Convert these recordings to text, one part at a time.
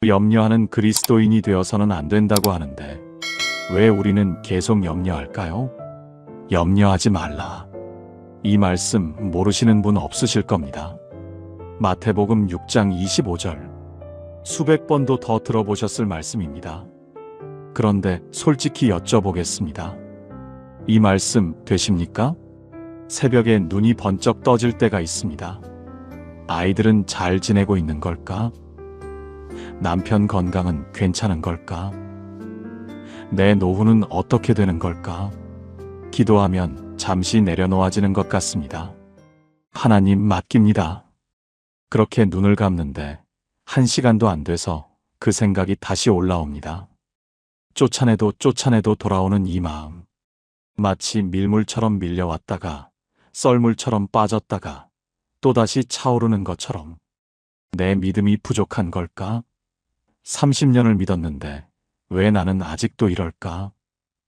염려하는 그리스도인이 되어서는 안 된다고 하는데 왜 우리는 계속 염려할까요? 염려하지 말라. 이 말씀 모르시는 분 없으실 겁니다. 마태복음 6장 25절. 수백 번도 더 들어보셨을 말씀입니다. 그런데 솔직히 여쭤보겠습니다. 이 말씀 되십니까? 새벽에 눈이 번쩍 떠질 때가 있습니다. 아이들은 잘 지내고 있는 걸까? 남편 건강은 괜찮은 걸까? 내 노후는 어떻게 되는 걸까? 기도하면 잠시 내려놓아지는 것 같습니다. 하나님 맡깁니다. 그렇게 눈을 감는데 1시간도 안 돼서 그 생각이 다시 올라옵니다. 쫓아내도 돌아오는 이 마음. 마치 밀물처럼 밀려왔다가 썰물처럼 빠졌다가 또다시 차오르는 것처럼. 내 믿음이 부족한 걸까? 30년을 믿었는데 왜 나는 아직도 이럴까?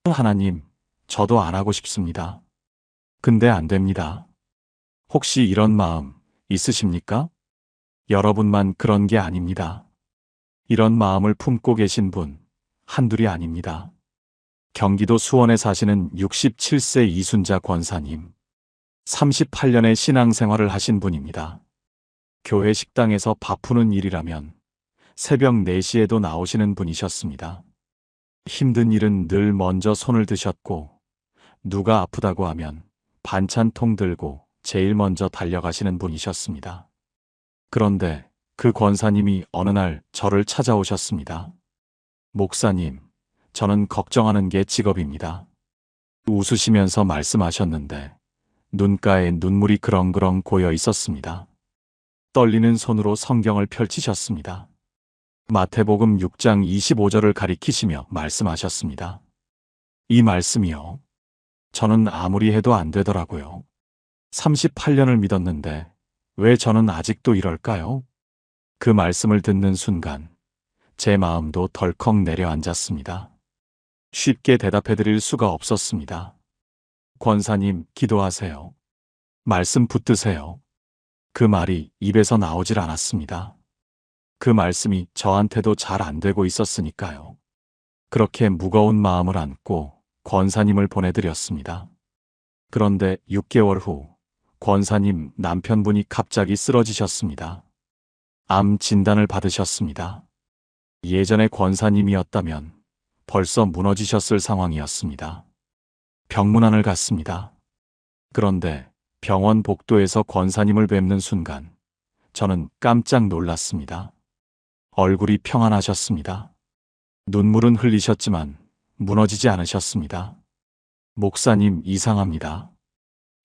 하나님, 저도 안 하고 싶습니다. 근데 안 됩니다. 혹시 이런 마음 있으십니까? 여러분만 그런 게 아닙니다. 이런 마음을 품고 계신 분 한둘이 아닙니다. 경기도 수원에 사시는 67세 이순자 권사님. 38년의 신앙생활을 하신 분입니다. 교회 식당에서 밥 푸는 일이라면 새벽 4시에도 나오시는 분이셨습니다. 힘든 일은 늘 먼저 손을 드셨고 누가 아프다고 하면 반찬통 들고 제일 먼저 달려가시는 분이셨습니다. 그런데 그 권사님이 어느 날 저를 찾아오셨습니다. 목사님, 저는 걱정하는 게 직업입니다. 웃으시면서 말씀하셨는데 눈가에 눈물이 그렁그렁 고여 있었습니다. 떨리는 손으로 성경을 펼치셨습니다. 마태복음 6장 25절을 가리키시며 말씀하셨습니다. 이 말씀이요. 저는 아무리 해도 안 되더라고요. 38년을 믿었는데 왜 저는 아직도 이럴까요? 그 말씀을 듣는 순간 제 마음도 덜컥 내려앉았습니다. 쉽게 대답해드릴 수가 없었습니다. 권사님, 기도하세요. 말씀 붙드세요. 그 말이 입에서 나오질 않았습니다. 그 말씀이 저한테도 잘 안 되고 있었으니까요. 그렇게 무거운 마음을 안고 권사님을 보내드렸습니다. 그런데 6개월 후 권사님 남편분이 갑자기 쓰러지셨습니다. 암 진단을 받으셨습니다. 예전에 권사님이었다면 벌써 무너지셨을 상황이었습니다. 병문안을 갔습니다. 그런데 병원 복도에서 권사님을 뵙는 순간 저는 깜짝 놀랐습니다. 얼굴이 평안하셨습니다. 눈물은 흘리셨지만 무너지지 않으셨습니다. 목사님, 이상합니다.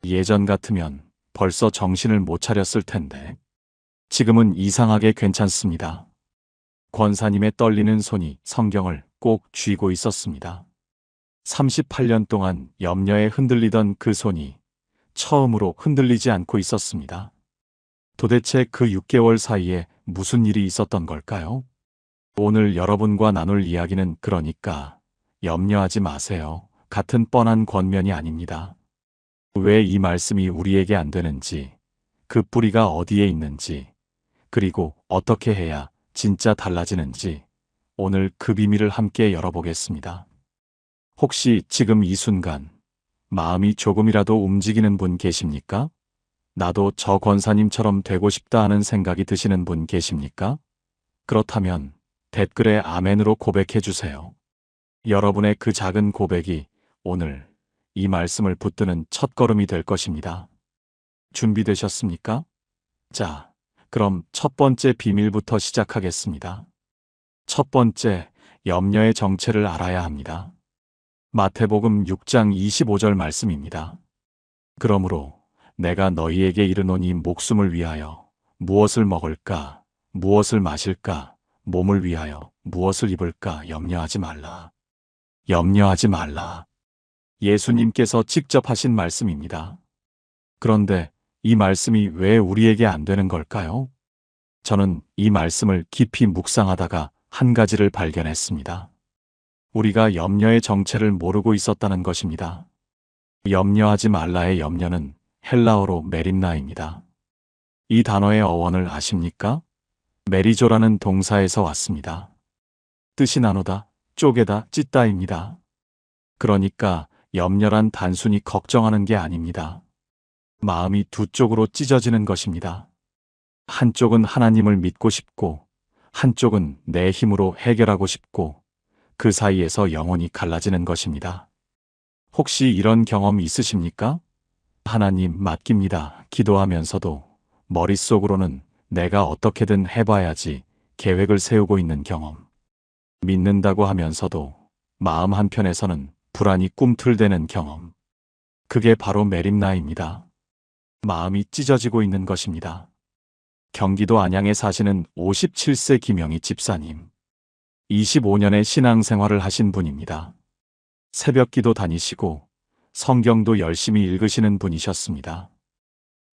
예전 같으면 벌써 정신을 못 차렸을 텐데 지금은 이상하게 괜찮습니다. 권사님의 떨리는 손이 성경을 꼭 쥐고 있었습니다. 38년 동안 염려에 흔들리던 그 손이 처음으로 흔들리지 않고 있었습니다. 도대체 그 6개월 사이에 무슨 일이 있었던 걸까요? 오늘 여러분과 나눌 이야기는 그러니까 염려하지 마세요. 같은 뻔한 권면이 아닙니다. 왜 이 말씀이 우리에게 안 되는지, 그 뿌리가 어디에 있는지, 그리고 어떻게 해야 진짜 달라지는지 오늘 그 비밀을 함께 열어보겠습니다. 혹시 지금 이 순간 마음이 조금이라도 움직이는 분 계십니까? 나도 저 권사님처럼 되고 싶다 하는 생각이 드시는 분 계십니까? 그렇다면 댓글에 아멘으로 고백해 주세요. 여러분의 그 작은 고백이 오늘 이 말씀을 붙드는 첫걸음이 될 것입니다. 준비되셨습니까? 자, 그럼 첫 번째 비밀부터 시작하겠습니다. 첫 번째, 염려의 정체를 알아야 합니다. 마태복음 6장 25절 말씀입니다. 그러므로 내가 너희에게 이르노니 목숨을 위하여 무엇을 먹을까, 무엇을 마실까, 몸을 위하여 무엇을 입을까 염려하지 말라. 염려하지 말라. 예수님께서 직접 하신 말씀입니다. 그런데 이 말씀이 왜 우리에게 안 되는 걸까요? 저는 이 말씀을 깊이 묵상하다가 한 가지를 발견했습니다. 우리가 염려의 정체를 모르고 있었다는 것입니다. 염려하지 말라의 염려는 헬라어로 메림나입니다. 이 단어의 어원을 아십니까? 메리조라는 동사에서 왔습니다. 뜻이 나누다, 쪼개다, 찢다입니다. 그러니까 염려란 단순히 걱정하는 게 아닙니다. 마음이 두 쪽으로 찢어지는 것입니다. 한쪽은 하나님을 믿고 싶고, 한쪽은 내 힘으로 해결하고 싶고, 그 사이에서 영혼이 갈라지는 것입니다. 혹시 이런 경험 있으십니까? 하나님 맡깁니다. 기도하면서도 머릿속으로는 내가 어떻게든 해봐야지 계획을 세우고 있는 경험. 믿는다고 하면서도 마음 한편에서는 불안이 꿈틀대는 경험. 그게 바로 메림나입니다. 마음이 찢어지고 있는 것입니다. 경기도 안양에 사시는 57세 김영희 집사님. 25년의 신앙생활을 하신 분입니다. 새벽기도 다니시고 성경도 열심히 읽으시는 분이셨습니다.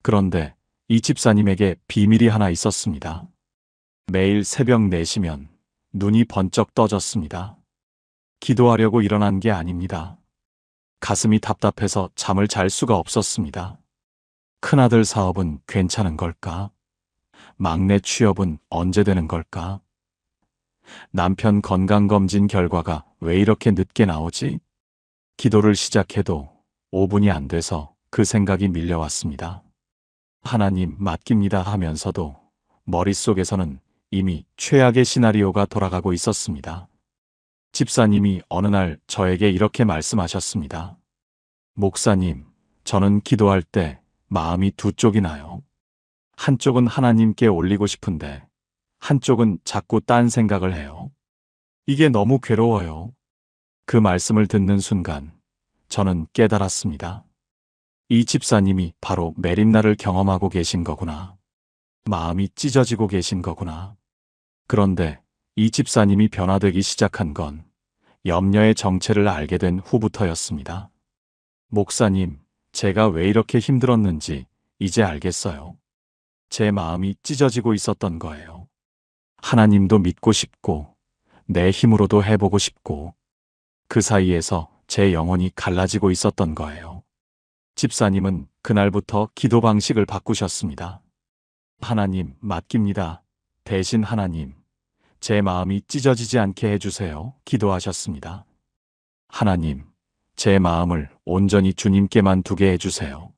그런데 이 집사님에게 비밀이 하나 있었습니다. 매일 새벽 4시면 눈이 번쩍 떠졌습니다. 기도하려고 일어난 게 아닙니다. 가슴이 답답해서 잠을 잘 수가 없었습니다. 큰아들 사업은 괜찮은 걸까? 막내 취업은 언제 되는 걸까? 남편 건강검진 결과가 왜 이렇게 늦게 나오지? 기도를 시작해도 5분이 안 돼서 그 생각이 밀려왔습니다. 하나님 맡깁니다 하면서도 머릿속에서는 이미 최악의 시나리오가 돌아가고 있었습니다. 집사님이 어느 날 저에게 이렇게 말씀하셨습니다. 목사님, 저는 기도할 때 마음이 두 쪽이 나요. 한쪽은 하나님께 올리고 싶은데 한쪽은 자꾸 딴 생각을 해요. 이게 너무 괴로워요. 그 말씀을 듣는 순간 저는 깨달았습니다. 이 집사님이 바로 메림나를 경험하고 계신 거구나. 마음이 찢어지고 계신 거구나. 그런데 이 집사님이 변화되기 시작한 건 염려의 정체를 알게 된 후부터였습니다. 목사님, 제가 왜 이렇게 힘들었는지 이제 알겠어요. 제 마음이 찢어지고 있었던 거예요. 하나님도 믿고 싶고 내 힘으로도 해보고 싶고 그 사이에서 제 영혼이 갈라지고 있었던 거예요. 집사님은 그날부터 기도 방식을 바꾸셨습니다. 하나님 맡깁니다. 대신 하나님, 제 마음이 찢어지지 않게 해주세요. 기도하셨습니다. 하나님, 제 마음을 온전히 주님께만 두게 해주세요.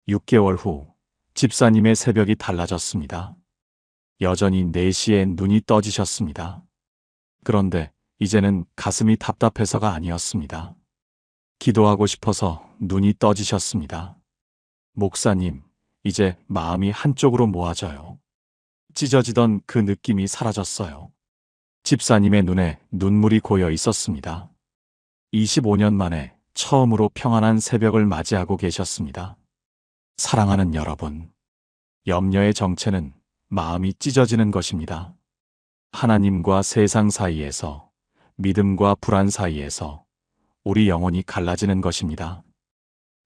6개월 후 집사님의 새벽이 달라졌습니다. 여전히 4시에 눈이 떠지셨습니다. 그런데 이제는 가슴이 답답해서가 아니었습니다. 기도하고 싶어서 눈이 떠지셨습니다. 목사님, 이제 마음이 한쪽으로 모아져요. 찢어지던 그 느낌이 사라졌어요. 집사님의 눈에 눈물이 고여 있었습니다. 25년 만에 처음으로 평안한 새벽을 맞이하고 계셨습니다. 사랑하는 여러분, 염려의 정체는 마음이 찢어지는 것입니다. 하나님과 세상 사이에서, 믿음과 불안 사이에서 우리 영혼이 갈라지는 것입니다.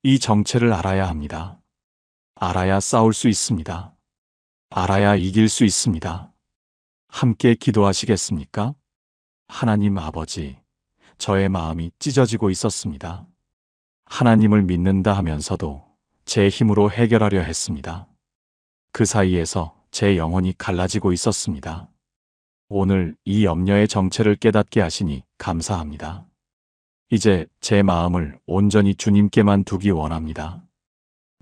이 정체를 알아야 합니다. 알아야 싸울 수 있습니다. 알아야 이길 수 있습니다. 함께 기도하시겠습니까? 하나님 아버지, 저의 마음이 찢어지고 있었습니다. 하나님을 믿는다 하면서도 제 힘으로 해결하려 했습니다. 그 사이에서 제 영혼이 갈라지고 있었습니다. 오늘 이 염려의 정체를 깨닫게 하시니 감사합니다. 이제 제 마음을 온전히 주님께만 두기 원합니다.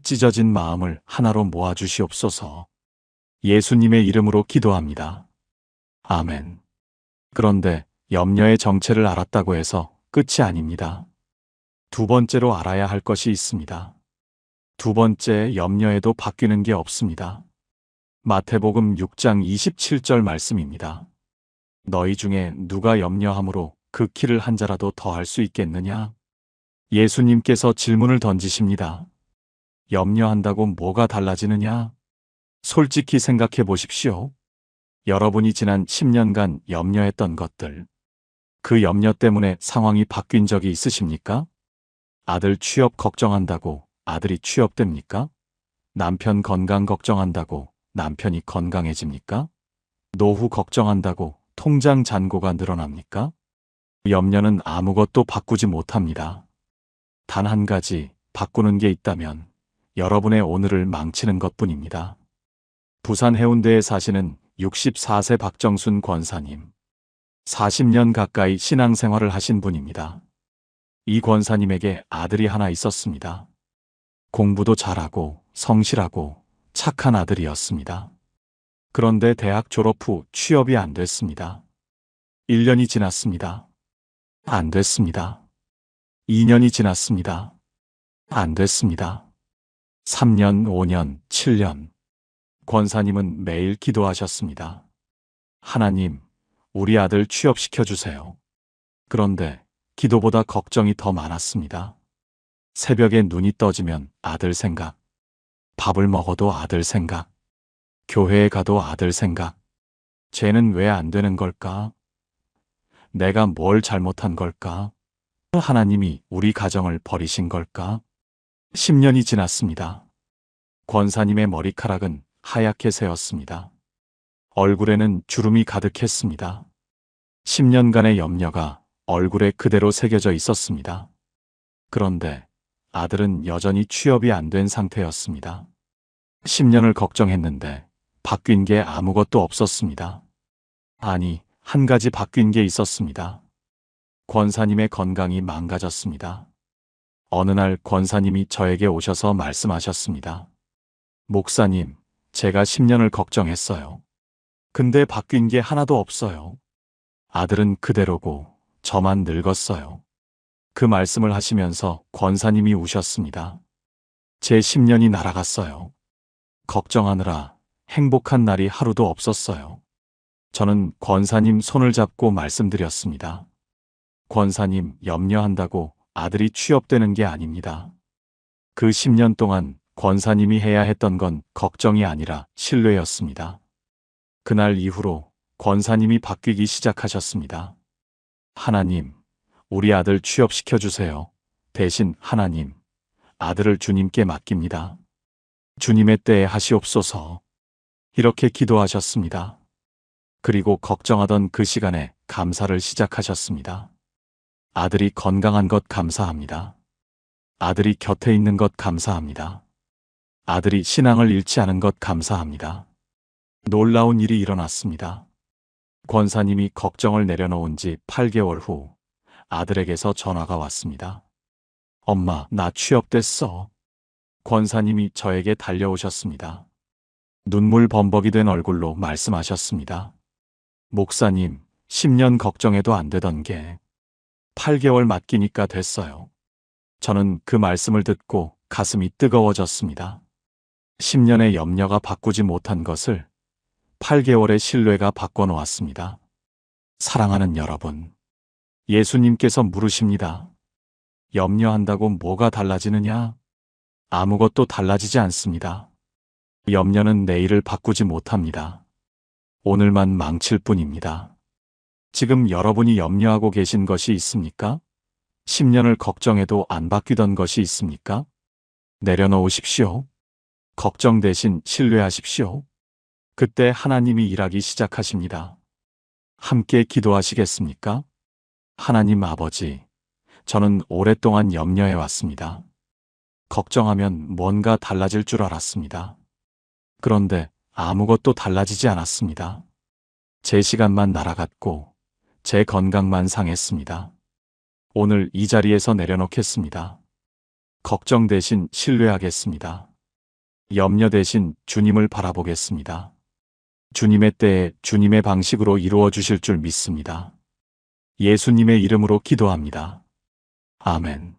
찢어진 마음을 하나로 모아주시옵소서. 예수님의 이름으로 기도합니다. 아멘. 그런데 염려의 정체를 알았다고 해서 끝이 아닙니다. 두 번째로 알아야 할 것이 있습니다. 두 번째 염려에도 바뀌는 게 없습니다. 마태복음 6장 27절 말씀입니다. 너희 중에 누가 염려함으로 그 키를 한 자라도 더 할 수 있겠느냐? 예수님께서 질문을 던지십니다. 염려한다고 뭐가 달라지느냐? 솔직히 생각해 보십시오. 여러분이 지난 10년간 염려했던 것들, 그 염려 때문에 상황이 바뀐 적이 있으십니까? 아들 취업 걱정한다고 아들이 취업됩니까? 남편 건강 걱정한다고 남편이 건강해집니까? 노후 걱정한다고 통장 잔고가 늘어납니까? 염려는 아무것도 바꾸지 못합니다. 단 한 가지 바꾸는 게 있다면 여러분의 오늘을 망치는 것뿐입니다. 부산 해운대에 사시는 64세 박정순 권사님. 40년 가까이 신앙생활을 하신 분입니다. 이 권사님에게 아들이 하나 있었습니다. 공부도 잘하고 성실하고 착한 아들이었습니다. 그런데 대학 졸업 후 취업이 안 됐습니다. 1년이 지났습니다. 안 됐습니다. 2년이 지났습니다. 안 됐습니다. 3년, 5년, 7년. 권사님은 매일 기도하셨습니다. 하나님, 우리 아들 취업시켜 주세요. 그런데 기도보다 걱정이 더 많았습니다. 새벽에 눈이 떠지면 아들 생각, 밥을 먹어도 아들 생각, 교회에 가도 아들 생각. 쟤는 왜 안 되는 걸까? 내가 뭘 잘못한 걸까? 하나님이 우리 가정을 버리신 걸까? 10년이 지났습니다. 권사님의 머리카락은 하얗게 새었습니다. 얼굴에는 주름이 가득했습니다. 10년간의 염려가 얼굴에 그대로 새겨져 있었습니다. 그런데 아들은 여전히 취업이 안 된 상태였습니다. 10년을 걱정했는데 바뀐 게 아무것도 없었습니다. 아니, 한 가지 바뀐 게 있었습니다. 권사님의 건강이 망가졌습니다. 어느 날 권사님이 저에게 오셔서 말씀하셨습니다. 목사님, 제가 10년을 걱정했어요. 근데 바뀐 게 하나도 없어요. 아들은 그대로고 저만 늙었어요. 그 말씀을 하시면서 권사님이 우셨습니다. 제 10년이 날아갔어요. 걱정하느라 행복한 날이 하루도 없었어요. 저는 권사님 손을 잡고 말씀드렸습니다. 권사님, 염려한다고 아들이 취업되는 게 아닙니다. 그 10년 동안 권사님이 해야 했던 건 걱정이 아니라 신뢰였습니다. 그날 이후로 권사님이 바뀌기 시작하셨습니다. 하나님, 우리 아들 취업시켜 주세요. 대신 하나님, 아들을 주님께 맡깁니다. 주님의 때에 하시옵소서. 이렇게 기도하셨습니다. 그리고 걱정하던 그 시간에 감사를 시작하셨습니다. 아들이 건강한 것 감사합니다. 아들이 곁에 있는 것 감사합니다. 아들이 신앙을 잃지 않은 것 감사합니다. 놀라운 일이 일어났습니다. 권사님이 걱정을 내려놓은 지 8개월 후 아들에게서 전화가 왔습니다. 엄마, 나 취업됐어. 권사님이 저에게 달려오셨습니다. 눈물 범벅이 된 얼굴로 말씀하셨습니다. 목사님, 10년 걱정해도 안 되던 게 8개월 맡기니까 됐어요. 저는 그 말씀을 듣고 가슴이 뜨거워졌습니다. 10년의 염려가 바꾸지 못한 것을 8개월의 신뢰가 바꿔놓았습니다. 사랑하는 여러분, 예수님께서 물으십니다. 염려한다고 뭐가 달라지느냐? 아무것도 달라지지 않습니다. 염려는 내일을 바꾸지 못합니다. 오늘만 망칠 뿐입니다. 지금 여러분이 염려하고 계신 것이 있습니까? 10년을 걱정해도 안 바뀌던 것이 있습니까? 내려놓으십시오. 걱정 대신 신뢰하십시오. 그때 하나님이 일하기 시작하십니다. 함께 기도하시겠습니까? 하나님 아버지, 저는 오랫동안 염려해 왔습니다. 걱정하면 뭔가 달라질 줄 알았습니다. 그런데 아무것도 달라지지 않았습니다. 제 시간만 날아갔고 제 건강만 상했습니다. 오늘 이 자리에서 내려놓겠습니다. 걱정 대신 신뢰하겠습니다. 염려 대신 주님을 바라보겠습니다. 주님의 때에 주님의 방식으로 이루어 주실 줄 믿습니다. 예수님의 이름으로 기도합니다. 아멘.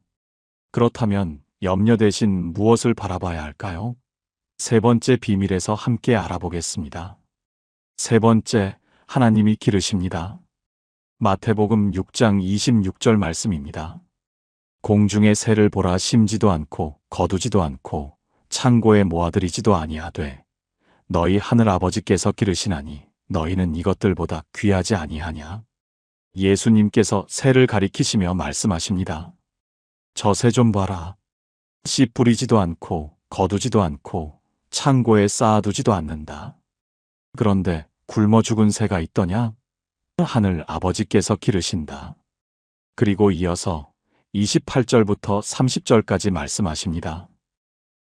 그렇다면 염려 대신 무엇을 바라봐야 할까요? 세 번째 비밀에서 함께 알아보겠습니다. 세 번째, 하나님이 기르십니다. 마태복음 6장 26절 말씀입니다. 공중의 새를 보라, 심지도 않고 거두지도 않고 창고에 모아들이지도 아니하되 너희 하늘 아버지께서 기르시나니 너희는 이것들보다 귀하지 아니하냐? 예수님께서 새를 가리키시며 말씀하십니다. 저 새 좀 봐라. 씨 뿌리지도 않고 거두지도 않고 창고에 쌓아두지도 않는다. 그런데 굶어 죽은 새가 있더냐? 하늘 아버지께서 기르신다. 그리고 이어서 28절부터 30절까지 말씀하십니다.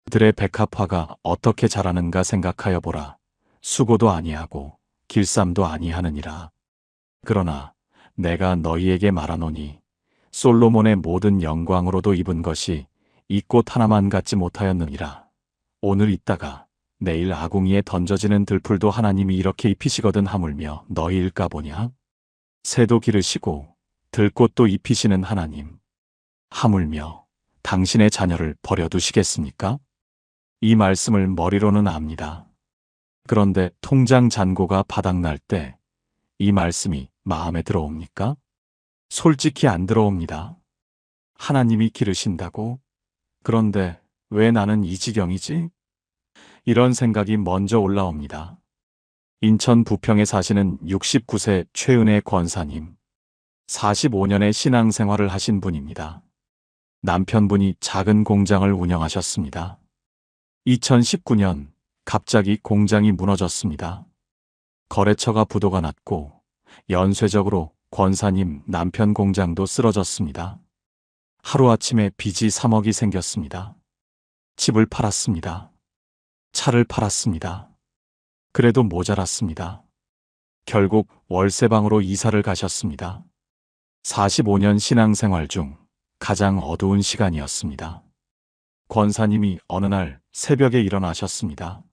그들의 백합화가 어떻게 자라는가 생각하여 보라. 수고도 아니하고 길쌈도 아니하느니라. 그러나 내가 너희에게 말하노니 솔로몬의 모든 영광으로도 입은 것이 이 꽃 하나만 갖지 못하였느니라. 오늘 있다가 내일 아궁이에 던져지는 들풀도 하나님이 이렇게 입히시거든 하물며 너희일까 보냐? 새도 기르시고 들꽃도 입히시는 하나님, 하물며 당신의 자녀를 버려두시겠습니까? 이 말씀을 머리로는 압니다. 그런데 통장 잔고가 바닥날 때 이 말씀이 마음에 들어옵니까? 솔직히 안 들어옵니다. 하나님이 기르신다고? 그런데 왜 나는 이 지경이지? 이런 생각이 먼저 올라옵니다. 인천 부평에 사시는 69세 최은혜 권사님. 45년의 신앙생활을 하신 분입니다. 남편분이 작은 공장을 운영하셨습니다. 2019년 갑자기 공장이 무너졌습니다. 거래처가 부도가 났고 연쇄적으로 권사님 남편 공장도 쓰러졌습니다. 하루아침에 빚이 3억이 생겼습니다. 집을 팔았습니다. 차를 팔았습니다. 그래도 모자랐습니다. 결국 월세방으로 이사를 가셨습니다. 45년 신앙생활 중 가장 어두운 시간이었습니다. 권사님이 어느 날 새벽에 일어나셨습니다.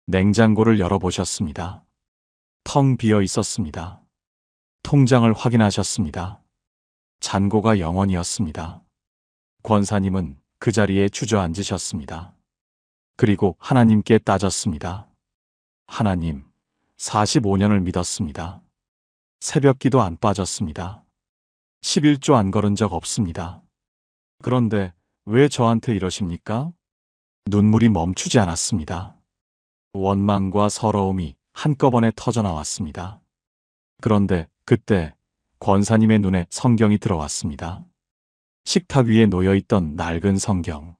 냉장고를 열어보셨습니다. 텅 비어 있었습니다. 통장을 확인하셨습니다. 잔고가 0원이었습니다. 권사님은 그 자리에 주저앉으셨습니다. 그리고 하나님께 따졌습니다. 하나님, 45년을 믿었습니다. 새벽기도 안 빠졌습니다. 11조 안 걸은 적 없습니다. 그런데 왜 저한테 이러십니까? 눈물이 멈추지 않았습니다. 원망과 서러움이 한꺼번에 터져나왔습니다. 그런데 그때 권사님의 눈에 성경이 들어왔습니다. 식탁 위에 놓여있던 낡은 성경.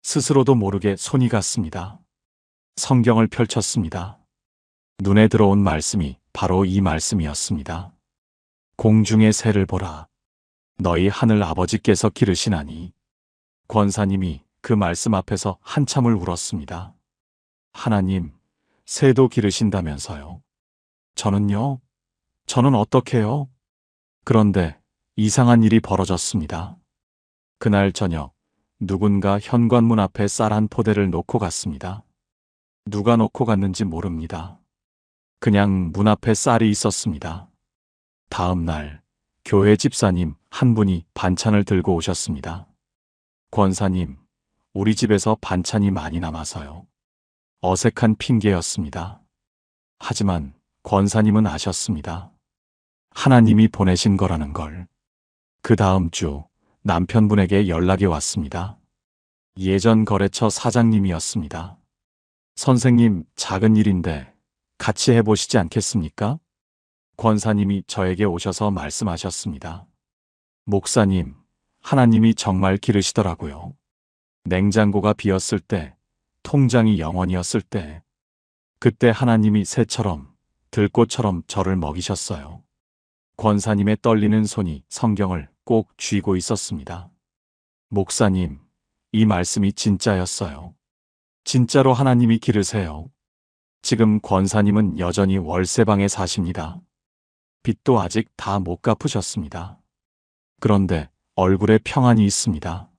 스스로도 모르게 손이 갔습니다. 성경을 펼쳤습니다. 눈에 들어온 말씀이 바로 이 말씀이었습니다. 공중의 새를 보라. 너희 하늘 아버지께서 기르시나니. 권사님이 그 말씀 앞에서 한참을 울었습니다. 하나님, 새도 기르신다면서요. 저는요? 저는 어떡해요? 그런데 이상한 일이 벌어졌습니다. 그날 저녁 누군가 현관문 앞에 쌀 한 포대를 놓고 갔습니다. 누가 놓고 갔는지 모릅니다. 그냥 문 앞에 쌀이 있었습니다. 다음 날 교회 집사님 한 분이 반찬을 들고 오셨습니다. 권사님, 우리 집에서 반찬이 많이 남아서요. 어색한 핑계였습니다. 하지만 권사님은 아셨습니다. 하나님이 보내신 거라는 걸. 그 다음 주 남편분에게 연락이 왔습니다. 예전 거래처 사장님이었습니다. 선생님, 작은 일인데 같이 해보시지 않겠습니까? 권사님이 저에게 오셔서 말씀하셨습니다. 목사님, 하나님이 정말 기르시더라고요. 냉장고가 비었을 때, 통장이 0원이었을 때, 그때 하나님이 새처럼, 들꽃처럼 저를 먹이셨어요. 권사님의 떨리는 손이 성경을 꼭 쥐고 있었습니다. 목사님, 이 말씀이 진짜였어요. 진짜로 하나님이 기르세요. 지금 권사님은 여전히 월세방에 사십니다. 빚도 아직 다 못 갚으셨습니다. 그런데 얼굴에 평안이 있습니다.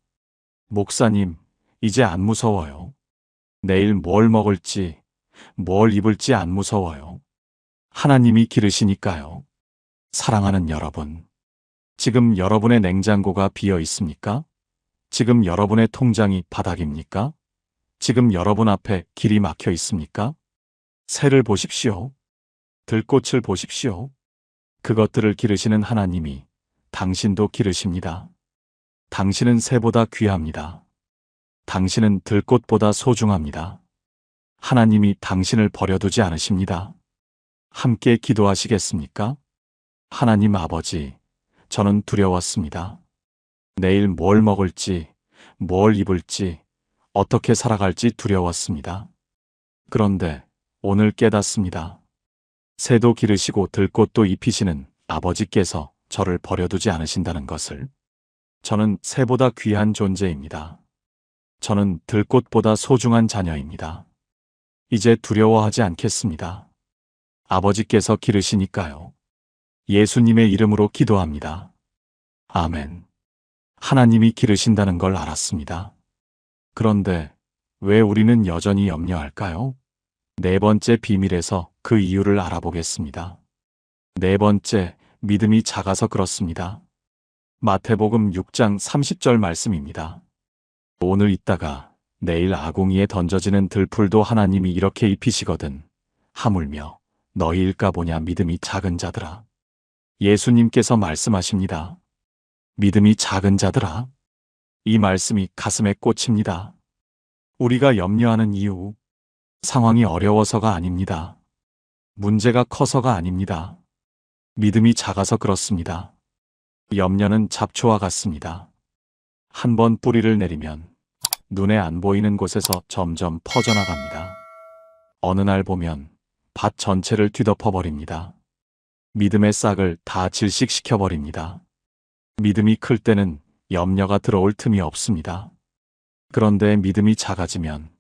목사님, 이제 안 무서워요. 내일 뭘 먹을지, 뭘 입을지 안 무서워요. 하나님이 기르시니까요. 사랑하는 여러분, 지금 여러분의 냉장고가 비어 있습니까? 지금 여러분의 통장이 바닥입니까? 지금 여러분 앞에 길이 막혀 있습니까? 새를 보십시오. 들꽃을 보십시오. 그것들을 기르시는 하나님이 당신도 기르십니다. 당신은 새보다 귀합니다. 당신은 들꽃보다 소중합니다. 하나님이 당신을 버려두지 않으십니다. 함께 기도하시겠습니까? 하나님 아버지, 저는 두려웠습니다. 내일 뭘 먹을지, 뭘 입을지, 어떻게 살아갈지 두려웠습니다. 그런데 오늘 깨닫습니다. 새도 기르시고 들꽃도 입히시는 아버지께서 저를 버려두지 않으신다는 것을. 저는 새보다 귀한 존재입니다. 저는 들꽃보다 소중한 자녀입니다. 이제 두려워하지 않겠습니다. 아버지께서 기르시니까요. 예수님의 이름으로 기도합니다. 아멘. 하나님이 기르신다는 걸 알았습니다. 그런데 왜 우리는 여전히 염려할까요? 네 번째 비밀에서 그 이유를 알아보겠습니다. 네 번째, 믿음이 작아서 그렇습니다. 마태복음 6장 30절 말씀입니다. 오늘 있다가 내일 아궁이에 던져지는 들풀도 하나님이 이렇게 입히시거든. 하물며 너희일까 보냐 믿음이 작은 자들아. 예수님께서 말씀하십니다. 믿음이 작은 자들아. 이 말씀이 가슴에 꽂힙니다. 우리가 염려하는 이유, 상황이 어려워서가 아닙니다. 문제가 커서가 아닙니다. 믿음이 작아서 그렇습니다. 염려는 잡초와 같습니다. 한번 뿌리를 내리면 눈에 안 보이는 곳에서 점점 퍼져나갑니다. 어느 날 보면 밭 전체를 뒤덮어버립니다. 믿음의 싹을 다 질식시켜버립니다. 믿음이 클 때는 염려가 들어올 틈이 없습니다. 그런데 믿음이 작아지면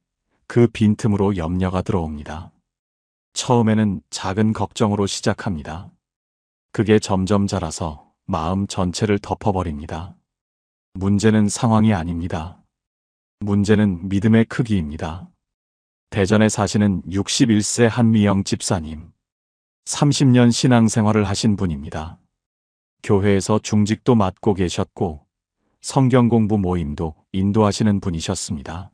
그 빈틈으로 염려가 들어옵니다. 처음에는 작은 걱정으로 시작합니다. 그게 점점 자라서 마음 전체를 덮어버립니다. 문제는 상황이 아닙니다. 문제는 믿음의 크기입니다. 대전에 사시는 61세 한미영 집사님. 30년 신앙생활을 하신 분입니다. 교회에서 중직도 맡고 계셨고 성경 공부 모임도 인도하시는 분이셨습니다.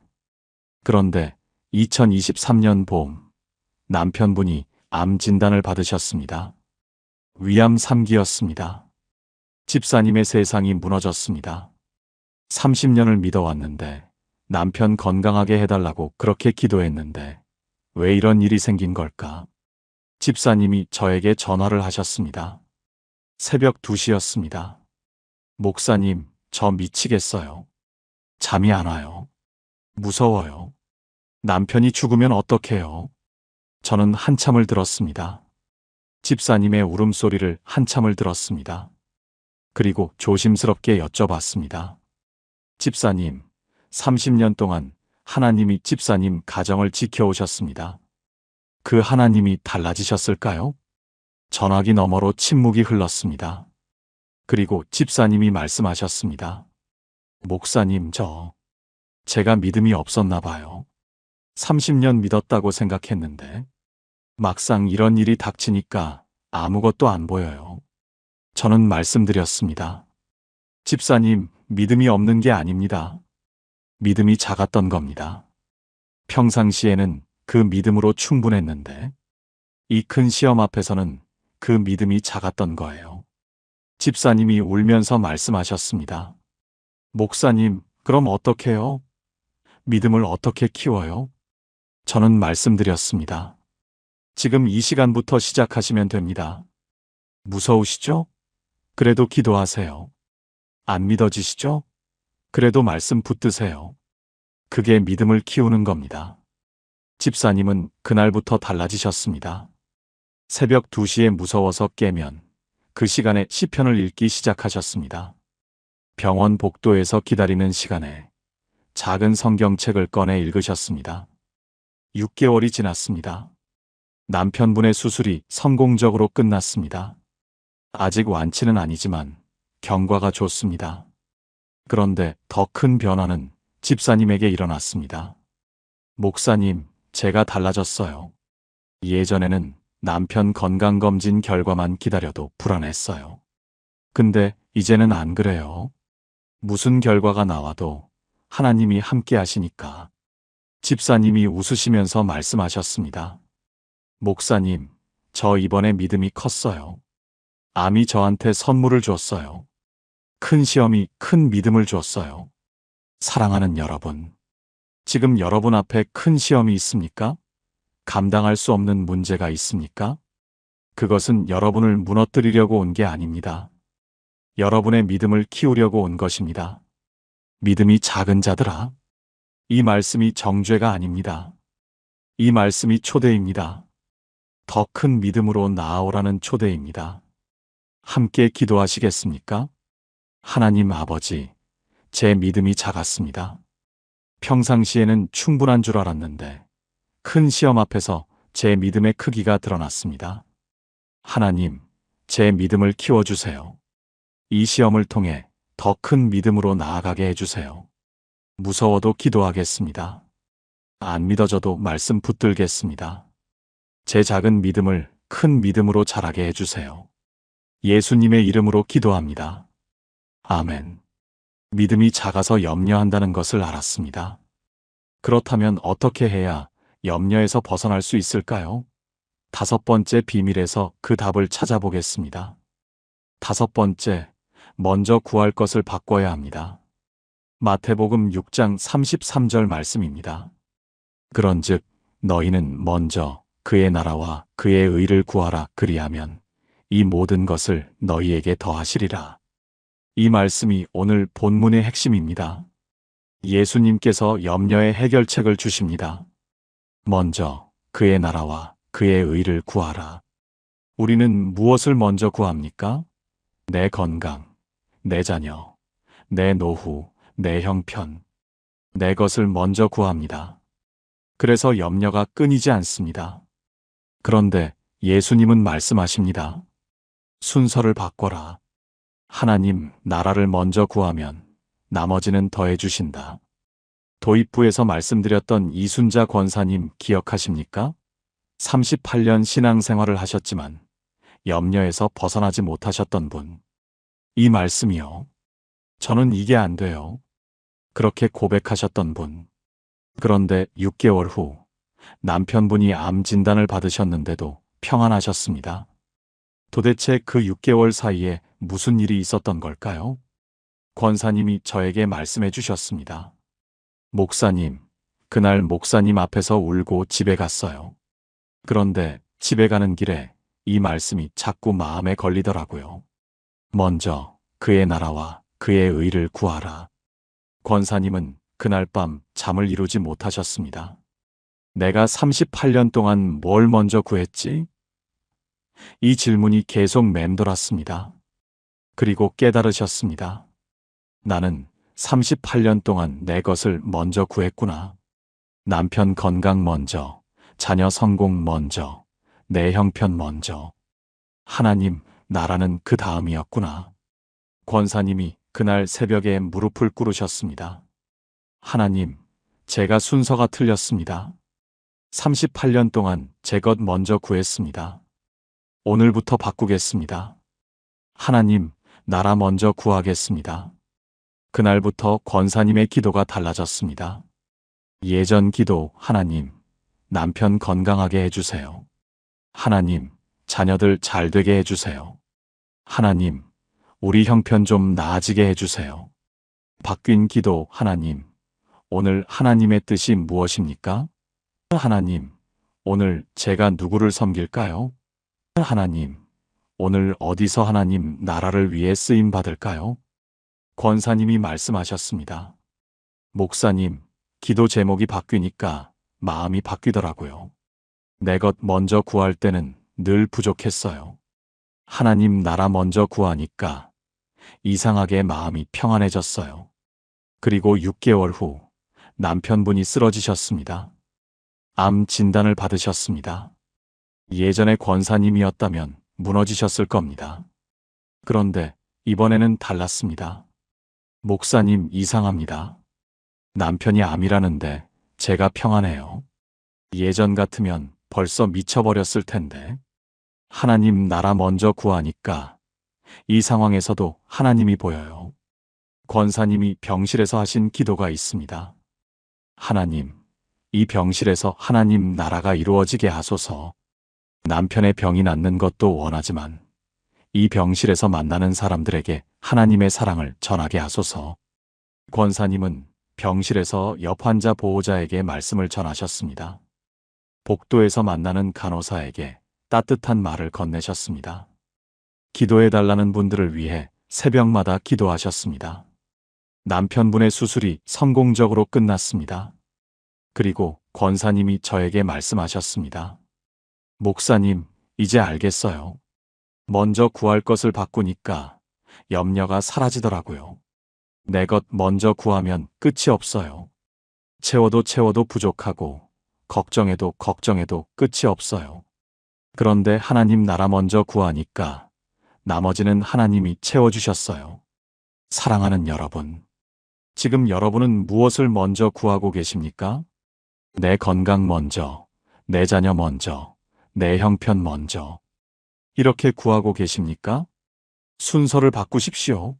그런데 2023년 봄 남편분이 암 진단을 받으셨습니다. 위암 3기였습니다. 집사님의 세상이 무너졌습니다. 30년을 믿어왔는데 남편 건강하게 해달라고 그렇게 기도했는데 왜 이런 일이 생긴 걸까? 집사님이 저에게 전화를 하셨습니다. 새벽 2시였습니다. 목사님, 저 미치겠어요. 잠이 안 와요. 무서워요. 남편이 죽으면 어떡해요? 저는 한참을 들었습니다. 집사님의 울음소리를 한참을 들었습니다. 그리고 조심스럽게 여쭤봤습니다. 집사님, 30년 동안 하나님이 집사님 가정을 지켜오셨습니다. 그 하나님이 달라지셨을까요? 전화기 너머로 침묵이 흘렀습니다. 그리고 집사님이 말씀하셨습니다. 목사님, 제가 믿음이 없었나 봐요. 30년 믿었다고 생각했는데 막상 이런 일이 닥치니까 아무것도 안 보여요. 저는 말씀드렸습니다. 집사님, 믿음이 없는 게 아닙니다. 믿음이 작았던 겁니다. 평상시에는 그 믿음으로 충분했는데 이 큰 시험 앞에서는 그 믿음이 작았던 거예요. 집사님이 울면서 말씀하셨습니다. 목사님, 그럼 어떡해요? 믿음을 어떻게 키워요? 저는 말씀드렸습니다. 지금 이 시간부터 시작하시면 됩니다. 무서우시죠? 그래도 기도하세요. 안 믿어지시죠? 그래도 말씀 붙드세요. 그게 믿음을 키우는 겁니다. 집사님은 그날부터 달라지셨습니다. 새벽 2시에 무서워서 깨면 그 시간에 시편을 읽기 시작하셨습니다. 병원 복도에서 기다리는 시간에 작은 성경책을 꺼내 읽으셨습니다. 6개월이 지났습니다. 남편분의 수술이 성공적으로 끝났습니다. 아직 완치는 아니지만 경과가 좋습니다. 그런데 더 큰 변화는 집사님에게 일어났습니다. 목사님, 제가 달라졌어요. 예전에는 남편 건강검진 결과만 기다려도 불안했어요. 근데 이제는 안 그래요. 무슨 결과가 나와도 하나님이 함께 하시니까. 집사님이 웃으시면서 말씀하셨습니다. 목사님, 저 이번에 믿음이 컸어요. 암이 저한테 선물을 줬어요. 큰 시험이 큰 믿음을 줬어요. 사랑하는 여러분, 지금 여러분 앞에 큰 시험이 있습니까? 감당할 수 없는 문제가 있습니까? 그것은 여러분을 무너뜨리려고 온 게 아닙니다. 여러분의 믿음을 키우려고 온 것입니다. 믿음이 작은 자들아. 이 말씀이 정죄가 아닙니다. 이 말씀이 초대입니다. 더 큰 믿음으로 나아오라는 초대입니다. 함께 기도하시겠습니까? 하나님 아버지, 제 믿음이 작았습니다. 평상시에는 충분한 줄 알았는데 큰 시험 앞에서 제 믿음의 크기가 드러났습니다. 하나님, 제 믿음을 키워주세요. 이 시험을 통해 더 큰 믿음으로 나아가게 해주세요. 무서워도 기도하겠습니다. 안 믿어져도 말씀 붙들겠습니다. 제 작은 믿음을 큰 믿음으로 자라게 해주세요. 예수님의 이름으로 기도합니다. 아멘. 믿음이 작아서 염려한다는 것을 알았습니다. 그렇다면 어떻게 해야 염려에서 벗어날 수 있을까요? 5번째 비밀에서 그 답을 찾아보겠습니다. 5번째, 먼저 구할 것을 바꿔야 합니다. 마태복음 6장 33절 말씀입니다. 그런즉 너희는 먼저 그의 나라와 그의 의를 구하라. 그리하면 이 모든 것을 너희에게 더하시리라. 이 말씀이 오늘 본문의 핵심입니다. 예수님께서 염려의 해결책을 주십니다. 먼저 그의 나라와 그의 의를 구하라. 우리는 무엇을 먼저 구합니까? 내 건강, 내 자녀, 내 노후, 내 형편, 내 것을 먼저 구합니다. 그래서 염려가 끊이지 않습니다. 그런데 예수님은 말씀하십니다. 순서를 바꿔라. 하나님 나라를 먼저 구하면 나머지는 더해 주신다. 도입부에서 말씀드렸던 이순자 권사님 기억하십니까? 38년 신앙생활을 하셨지만 염려에서 벗어나지 못하셨던 분. 이 말씀이요. 저는 이게 안 돼요. 그렇게 고백하셨던 분. 그런데 6개월 후 남편분이 암 진단을 받으셨는데도 평안하셨습니다. 도대체 그 6개월 사이에 무슨 일이 있었던 걸까요? 권사님이 저에게 말씀해 주셨습니다. 목사님, 그날 목사님 앞에서 울고 집에 갔어요. 그런데 집에 가는 길에 이 말씀이 자꾸 마음에 걸리더라고요. 먼저 그의 나라와 그의 의를 구하라. 권사님은 그날 밤 잠을 이루지 못하셨습니다. 내가 38년 동안 뭘 먼저 구했지? 이 질문이 계속 맴돌았습니다. 그리고 깨달으셨습니다. 나는 38년 동안 내 것을 먼저 구했구나. 남편 건강 먼저, 자녀 성공 먼저, 내 형편 먼저. 하나님, 나라는 그 다음이었구나. 권사님이 그날 새벽에 무릎을 꿇으셨습니다. 하나님, 제가 순서가 틀렸습니다. 38년 동안 제 것 먼저 구했습니다. 오늘부터 바꾸겠습니다. 하나님, 나라 먼저 구하겠습니다. 그날부터 권사님의 기도가 달라졌습니다. 예전 기도, 하나님, 남편 건강하게 해주세요. 하나님, 자녀들 잘 되게 해주세요. 하나님, 우리 형편 좀 나아지게 해주세요. 바뀐 기도, 하나님, 오늘 하나님의 뜻이 무엇입니까? 하나님, 오늘 제가 누구를 섬길까요? 하나님, 오늘 어디서 하나님 나라를 위해 쓰임 받을까요? 권사님이 말씀하셨습니다. 목사님, 기도 제목이 바뀌니까 마음이 바뀌더라고요. 내 것 먼저 구할 때는 늘 부족했어요. 하나님 나라 먼저 구하니까 이상하게 마음이 평안해졌어요. 그리고 6개월 후 남편분이 쓰러지셨습니다. 암 진단을 받으셨습니다. 예전에 권사님이었다면 무너지셨을 겁니다. 그런데 이번에는 달랐습니다. 목사님, 이상합니다. 남편이 암이라는데 제가 평안해요. 예전 같으면 벌써 미쳐버렸을 텐데. 하나님 나라 먼저 구하니까 이 상황에서도 하나님이 보여요. 권사님이 병실에서 하신 기도가 있습니다. 하나님, 이 병실에서 하나님 나라가 이루어지게 하소서. 남편의 병이 낫는 것도 원하지만 이 병실에서 만나는 사람들에게 하나님의 사랑을 전하게 하소서. 권사님은 병실에서 옆 환자 보호자에게 말씀을 전하셨습니다. 복도에서 만나는 간호사에게 따뜻한 말을 건네셨습니다. 기도해달라는 분들을 위해 새벽마다 기도하셨습니다. 남편분의 수술이 성공적으로 끝났습니다. 그리고 권사님이 저에게 말씀하셨습니다. 목사님, 이제 알겠어요. 먼저 구할 것을 바꾸니까 염려가 사라지더라고요. 내 것 먼저 구하면 끝이 없어요. 채워도 채워도 부족하고 걱정해도 걱정해도 끝이 없어요. 그런데 하나님 나라 먼저 구하니까 나머지는 하나님이 채워주셨어요. 사랑하는 여러분, 지금 여러분은 무엇을 먼저 구하고 계십니까? 내 건강 먼저, 내 자녀 먼저, 내 형편 먼저. 이렇게 구하고 계십니까? 순서를 바꾸십시오.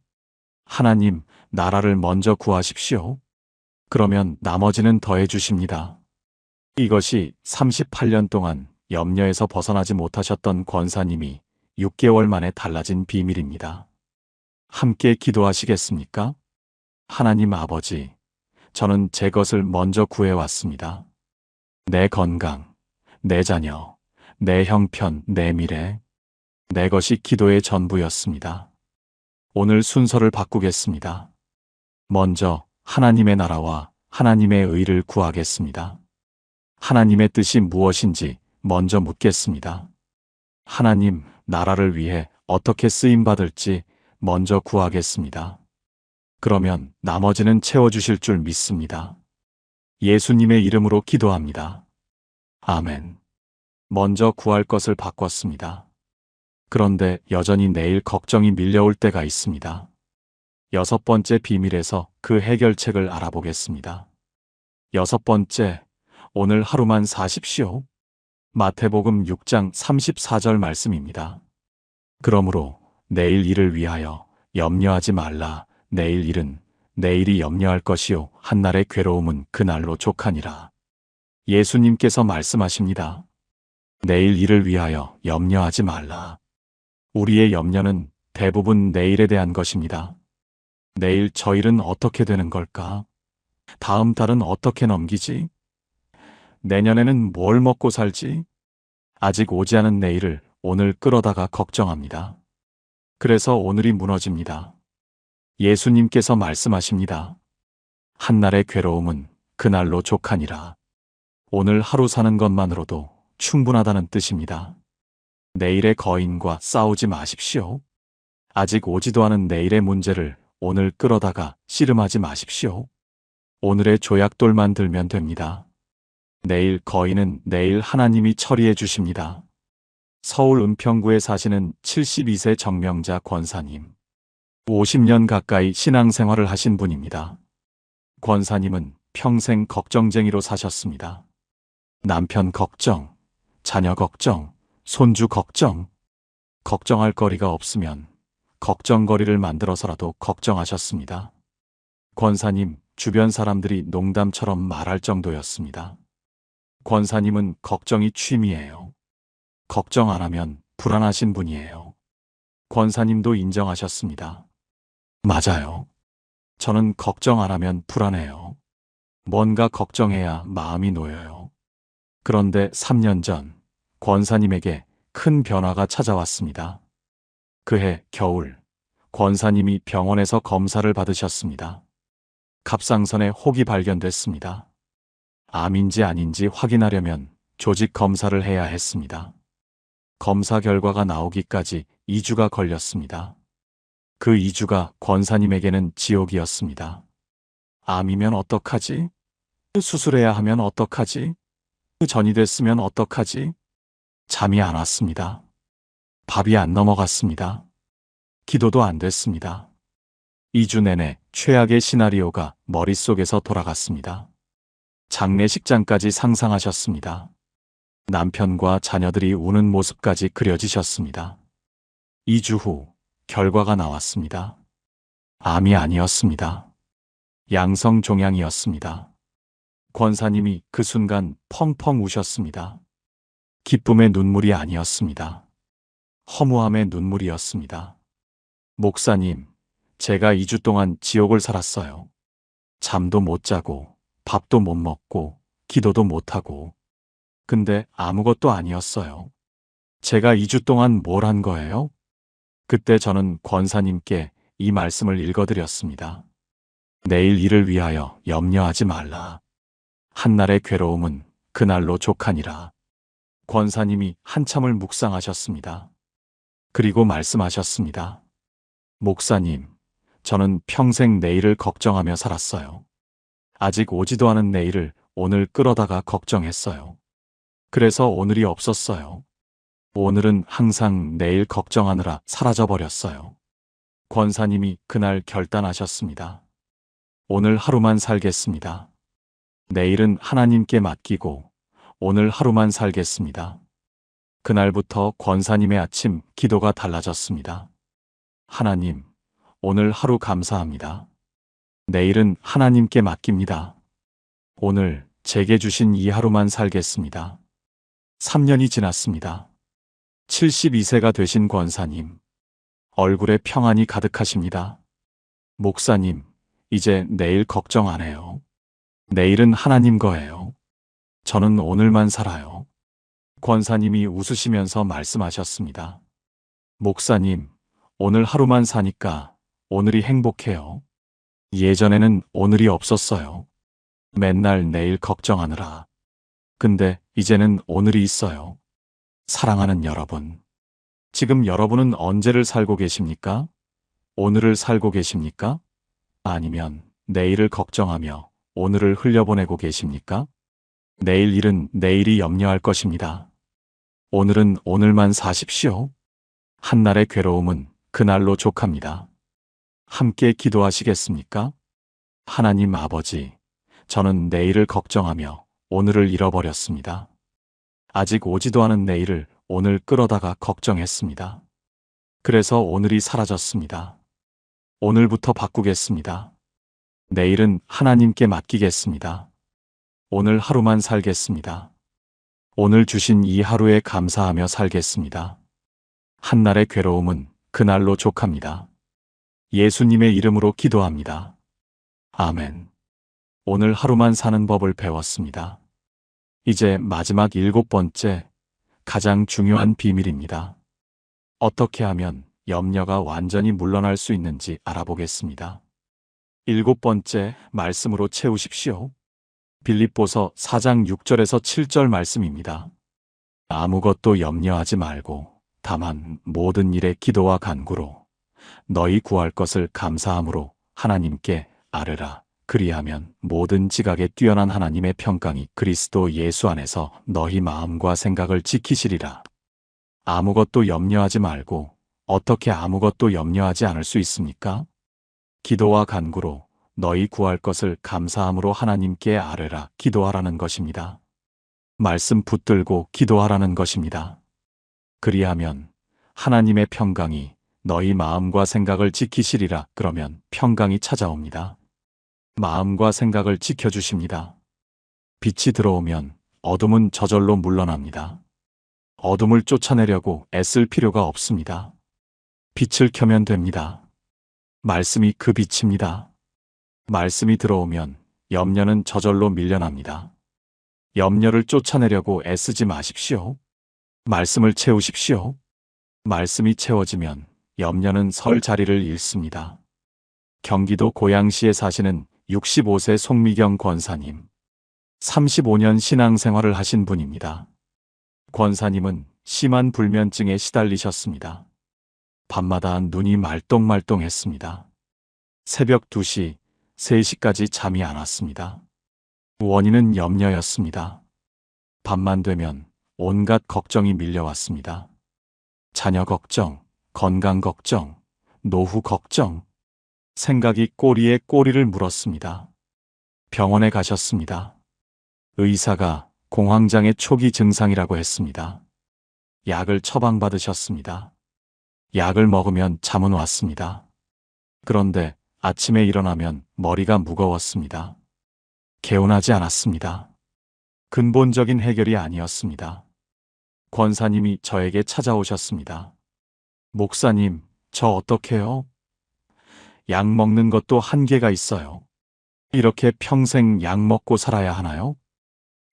하나님, 나라를 먼저 구하십시오. 그러면 나머지는 더해 주십니다. 이것이 38년 동안 염려에서 벗어나지 못하셨던 권사님이 6개월 만에 달라진 비밀입니다. 함께 기도하시겠습니까? 하나님 아버지, 저는 제 것을 먼저 구해왔습니다. 내 건강, 내 자녀, 내 형편, 내 미래, 내 것이 기도의 전부였습니다. 오늘 순서를 바꾸겠습니다. 먼저 하나님의 나라와 하나님의 의를 구하겠습니다. 하나님의 뜻이 무엇인지 먼저 묻겠습니다. 하나님, 나라를 위해 어떻게 쓰임받을지 먼저 구하겠습니다. 그러면 나머지는 채워주실 줄 믿습니다. 예수님의 이름으로 기도합니다. 아멘. 먼저 구할 것을 바꿨습니다. 그런데 여전히 내일 걱정이 밀려올 때가 있습니다. 6번째 비밀에서 그 해결책을 알아보겠습니다. 6번째, 오늘 하루만 사십시오. 마태복음 6장 34절 말씀입니다. 그러므로 내일 일을 위하여 염려하지 말라. 내일 일은 내일이 염려할 것이요 한날의 괴로움은 그날로 족하니라. 예수님께서 말씀하십니다. 내일 일을 위하여 염려하지 말라. 우리의 염려는 대부분 내일에 대한 것입니다. 내일 저 일은 어떻게 되는 걸까? 다음 달은 어떻게 넘기지? 내년에는 뭘 먹고 살지? 아직 오지 않은 내일을 오늘 끌어다가 걱정합니다. 그래서 오늘이 무너집니다. 예수님께서 말씀하십니다. 한날의 괴로움은 그날로 족하니라. 오늘 하루 사는 것만으로도 충분하다는 뜻입니다. 내일의 거인과 싸우지 마십시오. 아직 오지도 않은 내일의 문제를 오늘 끌어다가 씨름하지 마십시오. 오늘의 조약돌만 들면 됩니다. 내일 거인은 내일 하나님이 처리해 주십니다. 서울 은평구에 사시는 72세 정명자 권사님. 50년 가까이 신앙생활을 하신 분입니다. 권사님은 평생 걱정쟁이로 사셨습니다. 남편 걱정, 자녀 걱정, 손주 걱정. 걱정할 거리가 없으면 걱정거리를 만들어서라도 걱정하셨습니다. 권사님 주변 사람들이 농담처럼 말할 정도였습니다. 권사님은 걱정이 취미예요. 걱정 안 하면 불안하신 분이에요. 권사님도 인정하셨습니다. 맞아요. 저는 걱정 안 하면 불안해요. 뭔가 걱정해야 마음이 놓여요. 그런데 3년 전 권사님에게 큰 변화가 찾아왔습니다. 그해 겨울, 권사님이 병원에서 검사를 받으셨습니다. 갑상선에 혹이 발견됐습니다. 암인지 아닌지 확인하려면 조직 검사를 해야 했습니다. 검사 결과가 나오기까지 2주가 걸렸습니다. 그 2주가 권사님에게는 지옥이었습니다. 암이면 어떡하지? 수술해야 하면 어떡하지? 전이 됐으면 어떡하지? 잠이 안 왔습니다. 밥이 안 넘어갔습니다. 기도도 안 됐습니다. 2주 내내 최악의 시나리오가 머릿속에서 돌아갔습니다. 장례식장까지 상상하셨습니다. 남편과 자녀들이 우는 모습까지 그려지셨습니다. 2주 후 결과가 나왔습니다. 암이 아니었습니다. 양성 종양이었습니다. 권사님이 그 순간 펑펑 우셨습니다. 기쁨의 눈물이 아니었습니다. 허무함의 눈물이었습니다. 목사님, 제가 2주 동안 지옥을 살았어요. 잠도 못 자고, 밥도 못 먹고, 기도도 못 하고. 근데 아무것도 아니었어요. 제가 2주 동안 뭘 한 거예요? 그때 저는 권사님께 이 말씀을 읽어드렸습니다. 내일 일을 위하여 염려하지 말라. 한날의 괴로움은 그날로 족하니라. 권사님이 한참을 묵상하셨습니다. 그리고 말씀하셨습니다. 목사님, 저는 평생 내일을 걱정하며 살았어요. 아직 오지도 않은 내일을 오늘 끌어다가 걱정했어요. 그래서 오늘이 없었어요. 오늘은 항상 내일 걱정하느라 사라져버렸어요. 권사님이 그날 결단하셨습니다. 오늘 하루만 살겠습니다. 내일은 하나님께 맡기고 오늘 하루만 살겠습니다. 그날부터 권사님의 아침 기도가 달라졌습니다. 하나님, 오늘 하루 감사합니다. 내일은 하나님께 맡깁니다. 오늘 제게 주신 이 하루만 살겠습니다. 3년이 지났습니다. 72세가 되신 권사님, 얼굴에 평안이 가득하십니다. 목사님, 이제 내일 걱정 안 해요. 내일은 하나님 거예요. 저는 오늘만 살아요. 권사님이 웃으시면서 말씀하셨습니다. 목사님, 오늘 하루만 사니까 오늘이 행복해요. 예전에는 오늘이 없었어요. 맨날 내일 걱정하느라. 근데 이제는 오늘이 있어요. 사랑하는 여러분. 지금 여러분은 언제를 살고 계십니까? 오늘을 살고 계십니까? 아니면 내일을 걱정하며 오늘을 흘려보내고 계십니까? 내일 일은 내일이 염려할 것입니다. 오늘은 오늘만 사십시오. 한날의 괴로움은 그날로 족합니다. 함께 기도하시겠습니까? 하나님 아버지, 저는 내일을 걱정하며 오늘을 잃어버렸습니다. 아직 오지도 않은 내일을 오늘 끌어다가 걱정했습니다. 그래서 오늘이 사라졌습니다. 오늘부터 바꾸겠습니다. 내일은 하나님께 맡기겠습니다. 오늘 하루만 살겠습니다. 오늘 주신 이 하루에 감사하며 살겠습니다. 한날의 괴로움은 그날로 족합니다. 예수님의 이름으로 기도합니다. 아멘. 오늘 하루만 사는 법을 배웠습니다. 이제 마지막 7번째, 가장 중요한 비밀입니다. 어떻게 하면 염려가 완전히 물러날 수 있는지 알아보겠습니다. 7번째, 말씀으로 채우십시오. 빌립보서 4장 6절에서 7절 말씀입니다. 아무것도 염려하지 말고 다만 모든 일에 기도와 간구로 너희 구할 것을 감사함으로 하나님께 아뢰라. 그리하면 모든 지각에 뛰어난 하나님의 평강이 그리스도 예수 안에서 너희 마음과 생각을 지키시리라. 아무것도 염려하지 말고 어떻게 아무것도 염려하지 않을 수 있습니까? 기도와 간구로 너희 구할 것을 감사함으로 하나님께 아뢰라. 기도하라는 것입니다. 말씀 붙들고 기도하라는 것입니다. 그리하면 하나님의 평강이 너희 마음과 생각을 지키시리라. 그러면 평강이 찾아옵니다. 마음과 생각을 지켜주십니다. 빛이 들어오면 어둠은 저절로 물러납니다. 어둠을 쫓아내려고 애쓸 필요가 없습니다. 빛을 켜면 됩니다. 말씀이 그 빛입니다. 말씀이 들어오면 염려는 저절로 밀려납니다. 염려를 쫓아내려고 애쓰지 마십시오. 말씀을 채우십시오. 말씀이 채워지면 염려는 설 자리를 잃습니다. 경기도 고양시에 사시는 65세 송미경 권사님. 35년 신앙생활을 하신 분입니다. 권사님은 심한 불면증에 시달리셨습니다. 밤마다 눈이 말똥말똥했습니다. 새벽 2시, 3시까지 잠이 안 왔습니다. 원인은 염려였습니다. 밤만 되면 온갖 걱정이 밀려왔습니다. 자녀 걱정, 건강 걱정, 노후 걱정, 생각이 꼬리에 꼬리를 물었습니다. 병원에 가셨습니다. 의사가 공황장애 초기 증상이라고 했습니다. 약을 처방받으셨습니다. 약을 먹으면 잠은 왔습니다. 그런데 아침에 일어나면 머리가 무거웠습니다. 개운하지 않았습니다. 근본적인 해결이 아니었습니다. 권사님이 저에게 찾아오셨습니다. 목사님, 저 어떡해요? 약 먹는 것도 한계가 있어요. 이렇게 평생 약 먹고 살아야 하나요?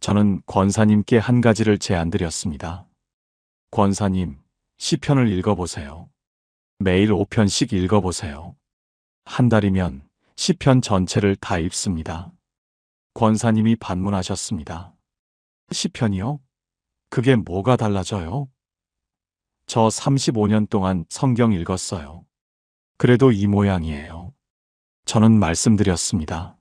저는 권사님께 한 가지를 제안드렸습니다. 권사님, 시편을 읽어보세요. 매일 5편씩 읽어보세요. 한 달이면 시편 전체를 다 읽습니다. 권사님이 반문하셨습니다. 시편이요? 그게 뭐가 달라져요? 저 35년 동안 성경 읽었어요. 그래도 이 모양이에요. 저는 말씀드렸습니다.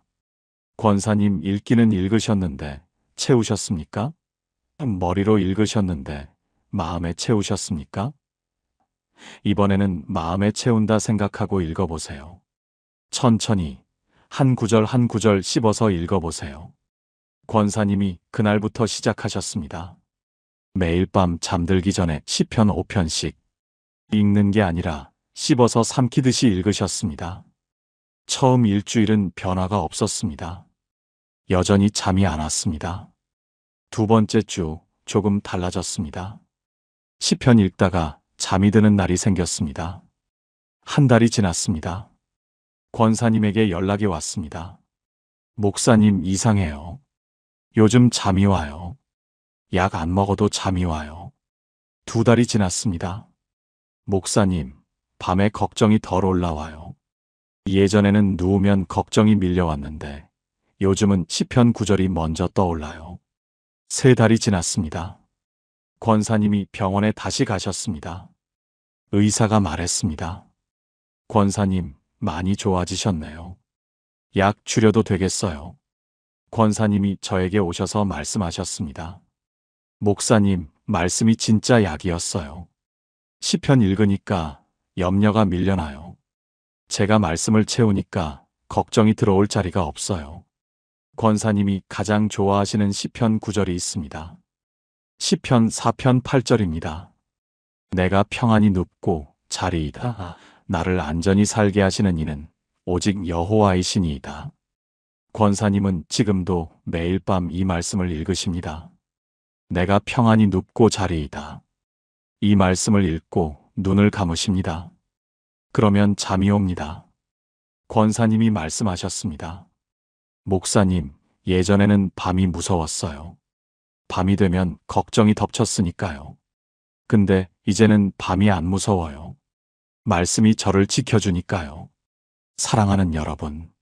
권사님 읽기는 읽으셨는데 채우셨습니까? 머리로 읽으셨는데 마음에 채우셨습니까? 이번에는 마음에 채운다 생각하고 읽어보세요. 천천히 한 구절 한 구절 씹어서 읽어보세요. 권사님이 그날부터 시작하셨습니다. 매일 밤 잠들기 전에 시편 5편씩 읽는 게 아니라 씹어서 삼키듯이 읽으셨습니다. 처음 일주일은 변화가 없었습니다. 여전히 잠이 안 왔습니다. 두 번째 주 조금 달라졌습니다. 시편 읽다가 잠이 드는 날이 생겼습니다. 한 달이 지났습니다. 권사님에게 연락이 왔습니다. 목사님 이상해요. 요즘 잠이 와요. 약 안 먹어도 잠이 와요. 두 달이 지났습니다. 목사님, 밤에 걱정이 덜 올라와요. 예전에는 누우면 걱정이 밀려왔는데 요즘은 시편 구절이 먼저 떠올라요. 세 달이 지났습니다. 권사님이 병원에 다시 가셨습니다. 의사가 말했습니다. 권사님, 많이 좋아지셨네요. 약 줄여도 되겠어요. 권사님이 저에게 오셔서 말씀하셨습니다. 목사님, 말씀이 진짜 약이었어요. 시편 읽으니까 염려가 밀려나요. 제가 말씀을 채우니까 걱정이 들어올 자리가 없어요. 권사님이 가장 좋아하시는 시편 구절이 있습니다. 시편 4편 8절입니다. 내가 평안히 눕고 자리이다. 나를 안전히 살게 하시는 이는 오직 여호와이시니이다. 권사님은 지금도 매일 밤 이 말씀을 읽으십니다. 내가 평안히 눕고 자리이다. 이 말씀을 읽고 눈을 감으십니다. 그러면 잠이 옵니다. 권사님이 말씀하셨습니다. 목사님, 예전에는 밤이 무서웠어요. 밤이 되면 걱정이 덮쳤으니까요. 근데 이제는 밤이 안 무서워요. 말씀이 저를 지켜주니까요. 사랑하는 여러분,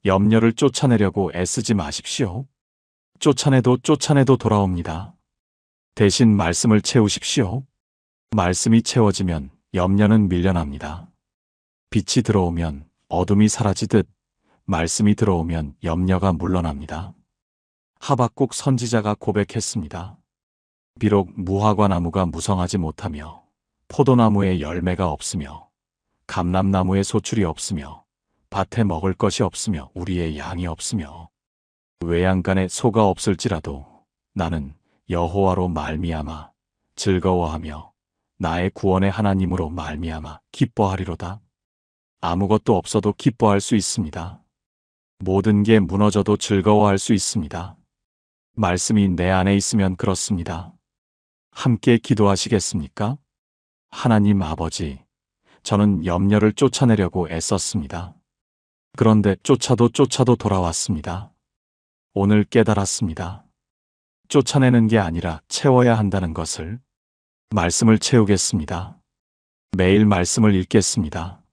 염려를 쫓아내려고 애쓰지 마십시오. 쫓아내도 돌아옵니다. 대신 말씀을 채우십시오. 말씀이 채워지면 염려는 밀려납니다. 빛이 들어오면 어둠이 사라지듯 말씀이 들어오면 염려가 물러납니다. 하박국 선지자가 고백했습니다. 비록 무화과 나무가 무성하지 못하며 포도나무에 열매가 없으며 감람나무에 소출이 없으며 밭에 먹을 것이 없으며 우리의 양이 없으며 외양간에 소가 없을지라도 나는 여호와로 말미암아 즐거워하며 나의 구원의 하나님으로 말미암아 기뻐하리로다. 아무것도 없어도 기뻐할 수 있습니다. 모든 게 무너져도 즐거워할 수 있습니다. 말씀이 내 안에 있으면 그렇습니다. 함께 기도하시겠습니까? 하나님 아버지, 저는 염려를 쫓아내려고 애썼습니다. 그런데 쫓아도 돌아왔습니다. 오늘 깨달았습니다. 쫓아내는 게 아니라 채워야 한다는 것을. 말씀을 채우겠습니다. 매일 말씀을 읽겠습니다.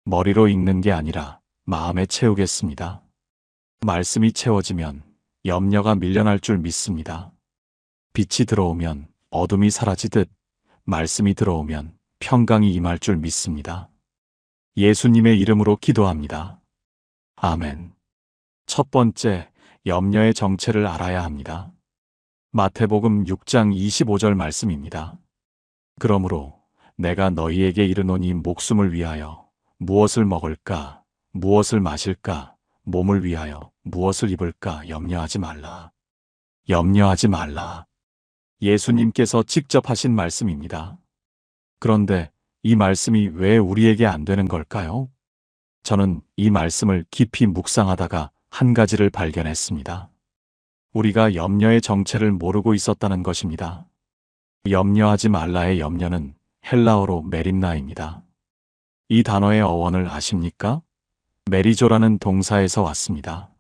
머리로 읽는 게 아니라 마음에 채우겠습니다. 말씀이 채워지면 염려가 밀려날 줄 믿습니다. 빛이 들어오면 어둠이 사라지듯 말씀이 들어오면 평강이 임할 줄 믿습니다. 예수님의 이름으로 기도합니다. 아멘. 첫 번째, 염려의 정체를 알아야 합니다. 마태복음 6장 25절 말씀입니다. 그러므로 내가 너희에게 이르노니 목숨을 위하여 무엇을 먹을까, 무엇을 마실까, 몸을 위하여 무엇을 입을까 염려하지 말라. 염려하지 말라. 예수님께서 직접 하신 말씀입니다. 그런데 이 말씀이 왜 우리에게 안 되는 걸까요? 저는 이 말씀을 깊이 묵상하다가 한 가지를 발견했습니다. 우리가 염려의 정체를 모르고 있었다는 것입니다. 염려하지 말라의 염려는 헬라어로 메림나입니다. 이 단어의 어원을 아십니까? 메리조라는 동사에서 왔습니다.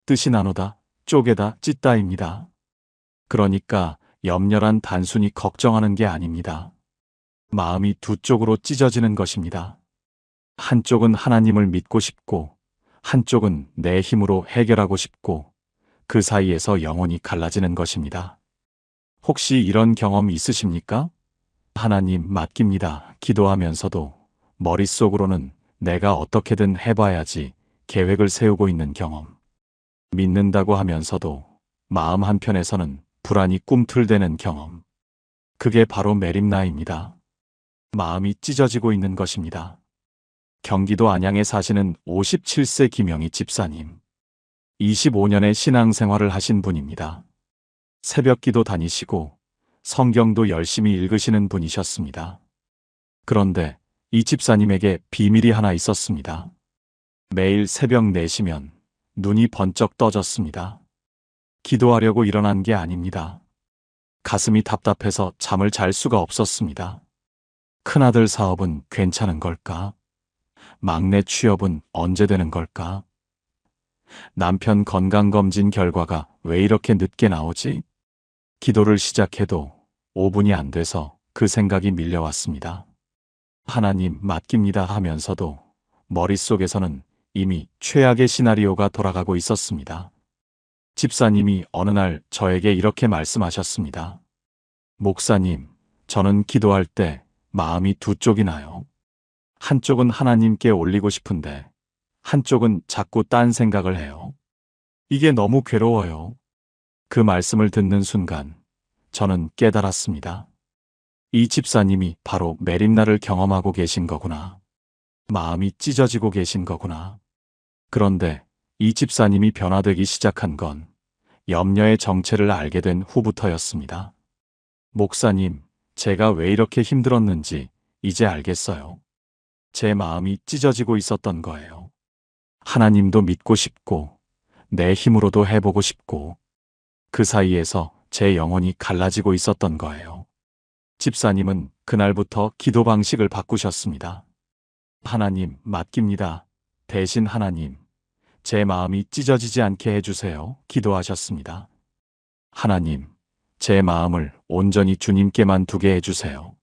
뜻이 나누다, 쪼개다, 찢다입니다. 그러니까 염려란 단순히 걱정하는 게 아닙니다. 마음이 두 쪽으로 찢어지는 것입니다. 한쪽은 하나님을 믿고 싶고 한쪽은 내 힘으로 해결하고 싶고 그 사이에서 영혼이 갈라지는 것입니다. 혹시 이런 경험 있으십니까? 하나님 맡깁니다. 기도하면서도 머릿속으로는 내가 어떻게든 해봐야지 계획을 세우고 있는 경험. 믿는다고 하면서도 마음 한편에서는 불안이 꿈틀대는 경험. 그게 바로 메림나입니다. 마음이 찢어지고 있는 것입니다. 경기도 안양에 사시는 57세 김영희 집사님. 25년의 신앙생활을 하신 분입니다. 새벽기도 다니시고 성경도 열심히 읽으시는 분이셨습니다. 그런데 이 집사님에게 비밀이 하나 있었습니다. 매일 새벽 4시면 눈이 번쩍 떠졌습니다. 기도하려고 일어난 게 아닙니다. 가슴이 답답해서 잠을 잘 수가 없었습니다. 큰아들 사업은 괜찮은 걸까? 막내 취업은 언제 되는 걸까? 남편 건강검진 결과가 왜 이렇게 늦게 나오지? 기도를 시작해도 5분이 안 돼서 그 생각이 밀려왔습니다. 하나님 맡깁니다 하면서도 머릿속에서는 이미 최악의 시나리오가 돌아가고 있었습니다. 집사님이 어느 날 저에게 이렇게 말씀하셨습니다. 목사님, 저는 기도할 때 마음이 두 쪽이 나요. 한쪽은 하나님께 올리고 싶은데 한쪽은 자꾸 딴 생각을 해요. 이게 너무 괴로워요. 그 말씀을 듣는 순간 저는 깨달았습니다. 이 집사님이 바로 메림나를 경험하고 계신 거구나. 마음이 찢어지고 계신 거구나. 그런데 이 집사님이 변화되기 시작한 건 염려의 정체를 알게 된 후부터였습니다. 목사님, 제가 왜 이렇게 힘들었는지 이제 알겠어요. 제 마음이 찢어지고 있었던 거예요. 하나님도 믿고 싶고 내 힘으로도 해보고 싶고 그 사이에서 제 영혼이 갈라지고 있었던 거예요. 집사님은 그날부터 기도 방식을 바꾸셨습니다. 하나님 맡깁니다. 대신 하나님, 제 마음이 찢어지지 않게 해주세요. 기도하셨습니다. 하나님, 제 마음을 온전히 주님께만 두게 해주세요.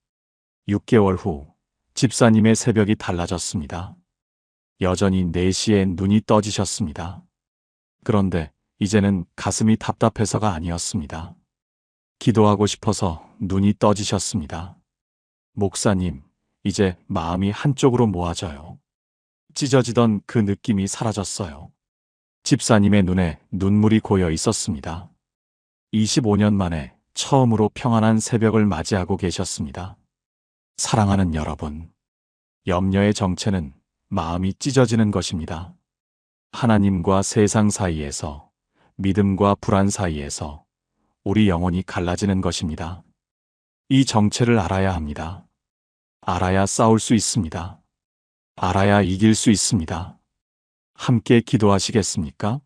6개월 후 집사님의 새벽이 달라졌습니다. 여전히 4시에 눈이 떠지셨습니다. 그런데 이제는 가슴이 답답해서가 아니었습니다. 기도하고 싶어서 눈이 떠지셨습니다. 목사님, 이제 마음이 한쪽으로 모아져요. 찢어지던 그 느낌이 사라졌어요. 집사님의 눈에 눈물이 고여 있었습니다. 25년 만에 처음으로 평안한 새벽을 맞이하고 계셨습니다. 사랑하는 여러분, 염려의 정체는 마음이 찢어지는 것입니다. 하나님과 세상 사이에서, 믿음과 불안 사이에서 우리 영혼이 갈라지는 것입니다. 이 정체를 알아야 합니다. 알아야 싸울 수 있습니다. 알아야 이길 수 있습니다. 함께 기도하시겠습니까?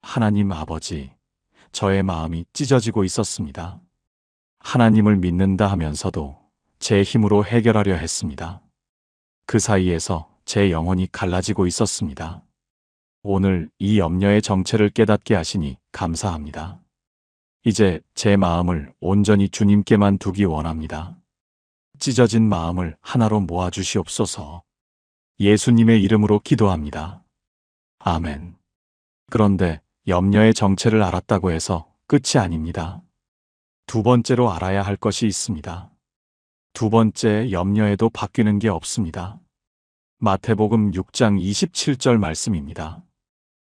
하나님 아버지, 저의 마음이 찢어지고 있었습니다. 하나님을 믿는다 하면서도 제 힘으로 해결하려 했습니다. 그 사이에서 제 영혼이 갈라지고 있었습니다. 오늘 이 염려의 정체를 깨닫게 하시니 감사합니다. 이제 제 마음을 온전히 주님께만 두기 원합니다. 찢어진 마음을 하나로 모아주시옵소서. 예수님의 이름으로 기도합니다. 아멘. 그런데 염려의 정체를 알았다고 해서 끝이 아닙니다. 두 번째로 알아야 할 것이 있습니다. 두 번째 염려에도 바뀌는 게 없습니다. 마태복음 6장 27절 말씀입니다.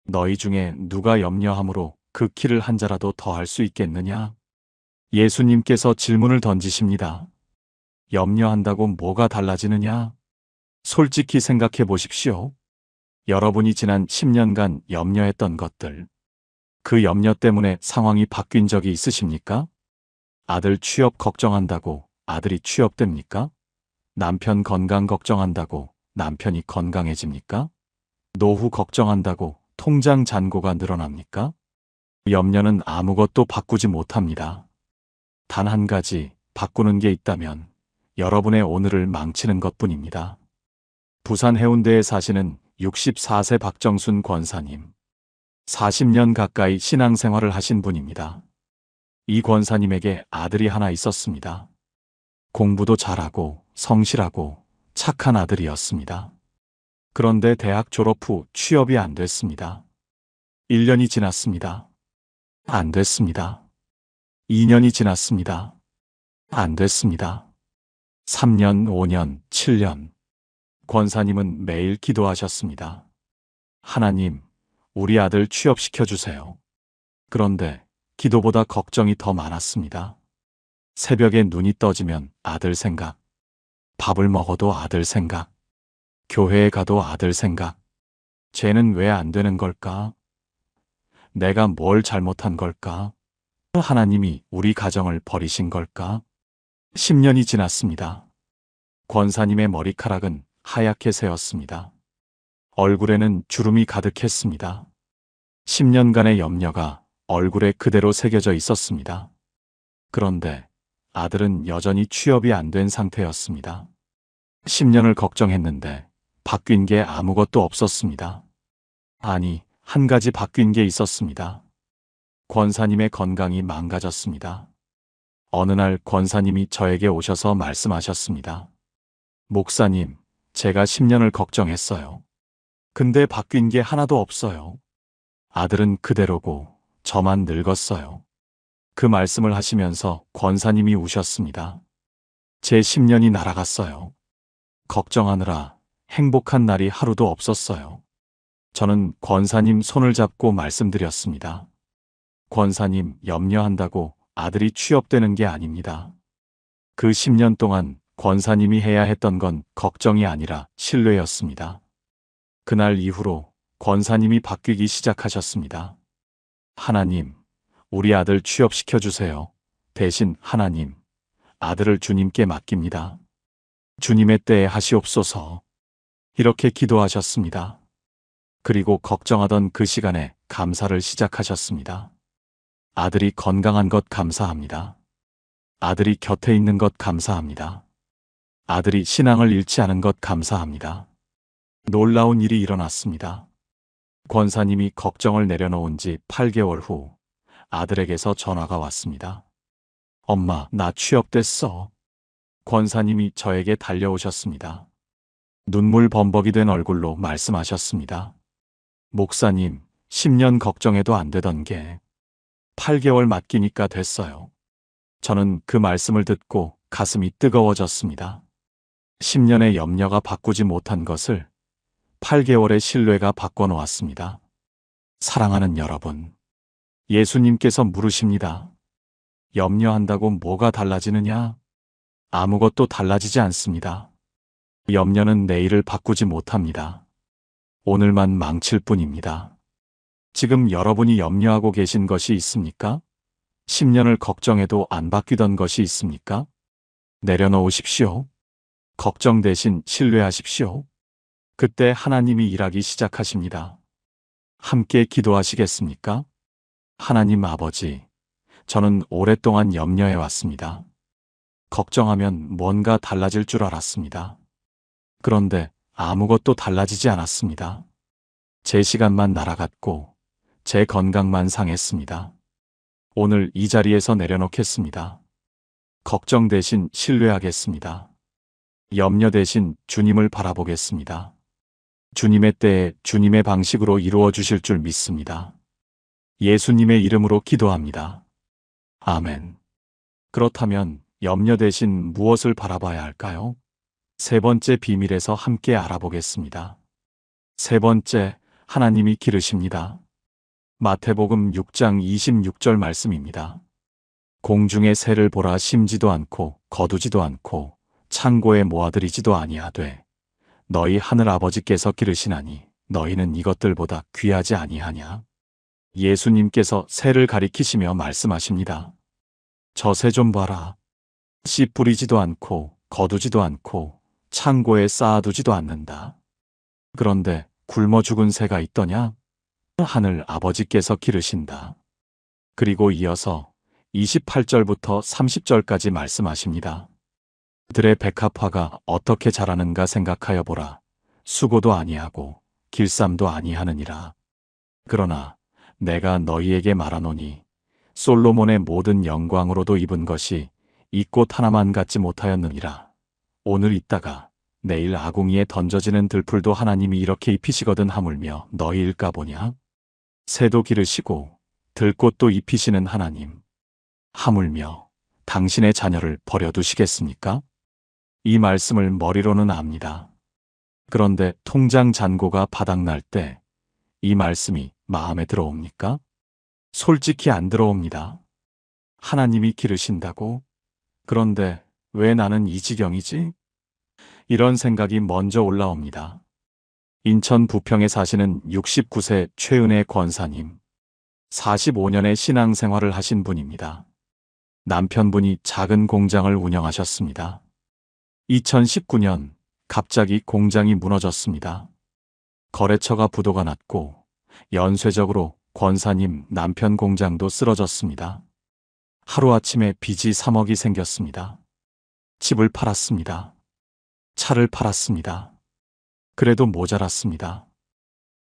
너희 중에 누가 염려함으로 그 키를 한 자라도 더 할 수 있겠느냐? 예수님께서 질문을 던지십니다. 염려한다고 뭐가 달라지느냐? 솔직히 생각해 보십시오. 여러분이 지난 10년간 염려했던 것들, 그 염려 때문에 상황이 바뀐 적이 있으십니까? 아들 취업 걱정한다고 아들이 취업됩니까? 남편 건강 걱정한다고 남편이 건강해집니까? 노후 걱정한다고 통장 잔고가 늘어납니까? 염려는 아무것도 바꾸지 못합니다. 단 한 가지 바꾸는 게 있다면 여러분의 오늘을 망치는 것뿐입니다. 부산 해운대에 사시는 64세 박정순 권사님. 40년 가까이 신앙생활을 하신 분입니다. 이 권사님에게 아들이 하나 있었습니다. 공부도 잘하고 성실하고 착한 아들이었습니다. 그런데 대학 졸업 후 취업이 안 됐습니다. 1년이 지났습니다. 안 됐습니다. 2년이 지났습니다. 안 됐습니다. 3년, 5년, 7년. 권사님은 매일 기도하셨습니다. 하나님, 우리 아들 취업시켜 주세요. 그런데 기도보다 걱정이 더 많았습니다. 새벽에 눈이 떠지면 아들 생각, 밥을 먹어도 아들 생각, 교회에 가도 아들 생각. 쟤는 왜 안 되는 걸까? 내가 뭘 잘못한 걸까? 하나님이 우리 가정을 버리신 걸까? 10년이 지났습니다. 권사님의 머리카락은 하얗게 새었습니다. 얼굴에는 주름이 가득했습니다. 10년간의 염려가 얼굴에 그대로 새겨져 있었습니다. 그런데 아들은 여전히 취업이 안 된 상태였습니다. 10년을 걱정했는데 바뀐 게 아무것도 없었습니다. 아니, 한 가지 바뀐 게 있었습니다. 권사님의 건강이 망가졌습니다. 어느 날 권사님이 저에게 오셔서 말씀하셨습니다. 목사님, 제가 10년을 걱정했어요. 근데 바뀐 게 하나도 없어요. 아들은 그대로고 저만 늙었어요. 그 말씀을 하시면서 권사님이 우셨습니다. 제 10년이 날아갔어요. 걱정하느라 행복한 날이 하루도 없었어요. 저는 권사님 손을 잡고 말씀드렸습니다. 권사님, 염려한다고 아들이 취업되는 게 아닙니다. 그 10년 동안 권사님이 해야 했던 건 걱정이 아니라 신뢰였습니다. 그날 이후로 권사님이 바뀌기 시작하셨습니다. 하나님, 우리 아들 취업시켜 주세요. 대신 하나님, 아들을 주님께 맡깁니다. 주님의 때에 하시옵소서. 이렇게 기도하셨습니다. 그리고 걱정하던 그 시간에 감사를 시작하셨습니다. 아들이 건강한 것 감사합니다. 아들이 곁에 있는 것 감사합니다. 아들이 신앙을 잃지 않은 것 감사합니다. 놀라운 일이 일어났습니다. 권사님이 걱정을 내려놓은 지 8개월 후 아들에게서 전화가 왔습니다. 엄마, 나 취업됐어. 권사님이 저에게 달려오셨습니다. 눈물 범벅이 된 얼굴로 말씀하셨습니다. 목사님, 10년 걱정해도 안 되던 게 8개월 맡기니까 됐어요. 저는 그 말씀을 듣고 가슴이 뜨거워졌습니다. 10년의 염려가 바꾸지 못한 것을 8개월의 신뢰가 바꿔놓았습니다. 사랑하는 여러분, 예수님께서 물으십니다. 염려한다고 뭐가 달라지느냐? 아무것도 달라지지 않습니다. 염려는 내일을 바꾸지 못합니다. 오늘만 망칠 뿐입니다. 지금 여러분이 염려하고 계신 것이 있습니까? 10년을 걱정해도 안 바뀌던 것이 있습니까? 내려놓으십시오. 걱정 대신 신뢰하십시오. 그때 하나님이 일하기 시작하십니다. 함께 기도하시겠습니까? 하나님 아버지, 저는 오랫동안 염려해 왔습니다. 걱정하면 뭔가 달라질 줄 알았습니다. 그런데 아무것도 달라지지 않았습니다. 제 시간만 날아갔고 제 건강만 상했습니다. 오늘 이 자리에서 내려놓겠습니다. 걱정 대신 신뢰하겠습니다. 염려 대신 주님을 바라보겠습니다. 주님의 때에 주님의 방식으로 이루어 주실 줄 믿습니다. 예수님의 이름으로 기도합니다. 아멘. 그렇다면 염려 대신 무엇을 바라봐야 할까요? 세 번째 비밀에서 함께 알아보겠습니다. 세 번째, 하나님이 기르십니다. 마태복음 6장 26절 말씀입니다. 공중의 새를 보라, 심지도 않고 거두지도 않고 창고에 모아들이지도 아니하되 너희 하늘 아버지께서 기르시나니 너희는 이것들보다 귀하지 아니하냐? 예수님께서 새를 가리키시며 말씀하십니다. 저 새 좀 봐라. 씨 뿌리지도 않고 거두지도 않고 창고에 쌓아두지도 않는다. 그런데 굶어 죽은 새가 있더냐? 하늘 아버지께서 기르신다. 그리고 이어서 28절부터 30절까지 말씀하십니다. 들의 백합화가 어떻게 자라는가 생각하여 보라. 수고도 아니하고 길쌈도 아니하느니라. 그러나 내가 너희에게 말하노니 솔로몬의 모든 영광으로도 입은 것이 이 꽃 하나만 갖지 못하였느니라. 오늘 있다가 내일 아궁이에 던져지는 들풀도 하나님이 이렇게 입히시거든 하물며 너희일까 보냐? 새도 기르시고 들꽃도 입히시는 하나님, 하물며 당신의 자녀를 버려두시겠습니까? 이 말씀을 머리로는 압니다. 그런데 통장 잔고가 바닥날 때 이 말씀이 마음에 들어옵니까? 솔직히 안 들어옵니다. 하나님이 기르신다고? 그런데 왜 나는 이 지경이지? 이런 생각이 먼저 올라옵니다. 인천 부평에 사시는 69세 최은혜 권사님. 45년의 신앙생활을 하신 분입니다. 남편분이 작은 공장을 운영하셨습니다. 2019년 갑자기 공장이 무너졌습니다. 거래처가 부도가 났고 연쇄적으로 권사님 남편 공장도 쓰러졌습니다. 하루아침에 빚이 3억이 생겼습니다. 집을 팔았습니다. 차를 팔았습니다. 그래도 모자랐습니다.